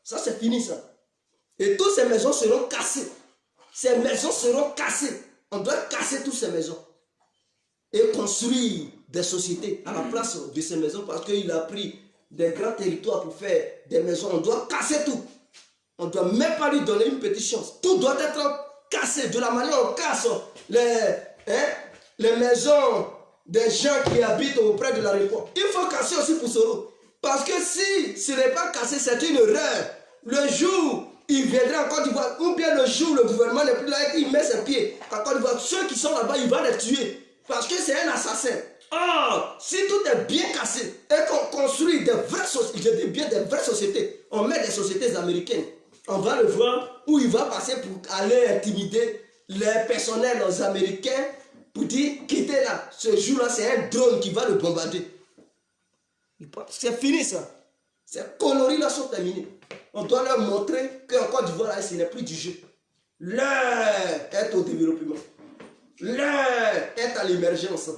ça c'est fini ça. Et toutes ces maisons seront cassées. Ces maisons seront cassées. On doit casser toutes ces maisons. Et construire des sociétés à la place de ces maisons parce qu'il a pris des grands territoires pour faire des maisons. On doit casser tout. On ne doit même pas lui donner une petite chance. Tout doit être cassé. De la manière dont on casse les maisons des gens qui habitent auprès de l'aéroport. Il faut casser aussi pour Soro. Parce que si ce n'est pas cassé, c'est une erreur. Le jour il viendra en Côte d'Ivoire, ou bien le jour où le gouvernement n'est plus là et qu'il met ses pieds en Côte d'Ivoire, ceux qui sont là-bas, il va les tuer. Parce que c'est un assassin. Or, si tout est bien cassé et qu'on construit des vraies sociétés, je dis bien des vraies sociétés, on met des sociétés américaines, on va le voir où il va passer pour aller intimider les personnels américains pour dire quittez là. Ce jour-là, c'est un drone qui va le bombarder. C'est fini ça. Ces conneries-là sont terminées. On doit leur montrer qu'en Côte d'Ivoire, ce n'est plus du jeu. L'heure est au développement. L'heure est à l'émergence.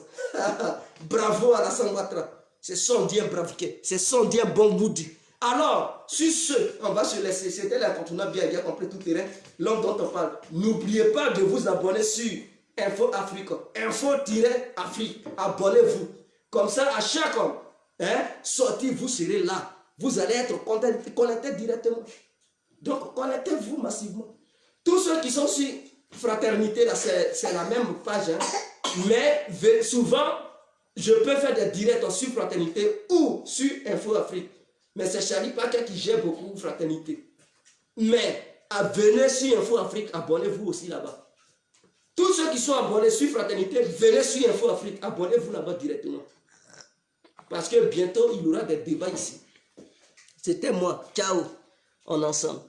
Bravo à la Ouattara. C'est son Dieu braviquet. C'est son Dieu bon boudi. Alors, sur ce, on va se laisser. C'était l'incontournable bien complet tout terrain. L'homme dont on parle. N'oubliez pas de vous abonner sur Info Afrique. Info-Afrique. Abonnez-vous. Comme ça, à chaque sortie, vous serez là. Vous allez être connectés directement. Donc, connectez-vous massivement. Tous ceux qui sont sur Fraternité, là, c'est la même page. Mais souvent, je peux faire des directs sur Fraternité ou sur Info Afrique. Mais c'est Charlie Paquet qui gère beaucoup Fraternité. Mais, venez sur Info Afrique, abonnez-vous aussi là-bas. Tous ceux qui sont abonnés sur Fraternité, venez sur Info Afrique, abonnez-vous là-bas directement. Parce que bientôt, il y aura des débats ici. C'était moi. Ciao. On est ensemble.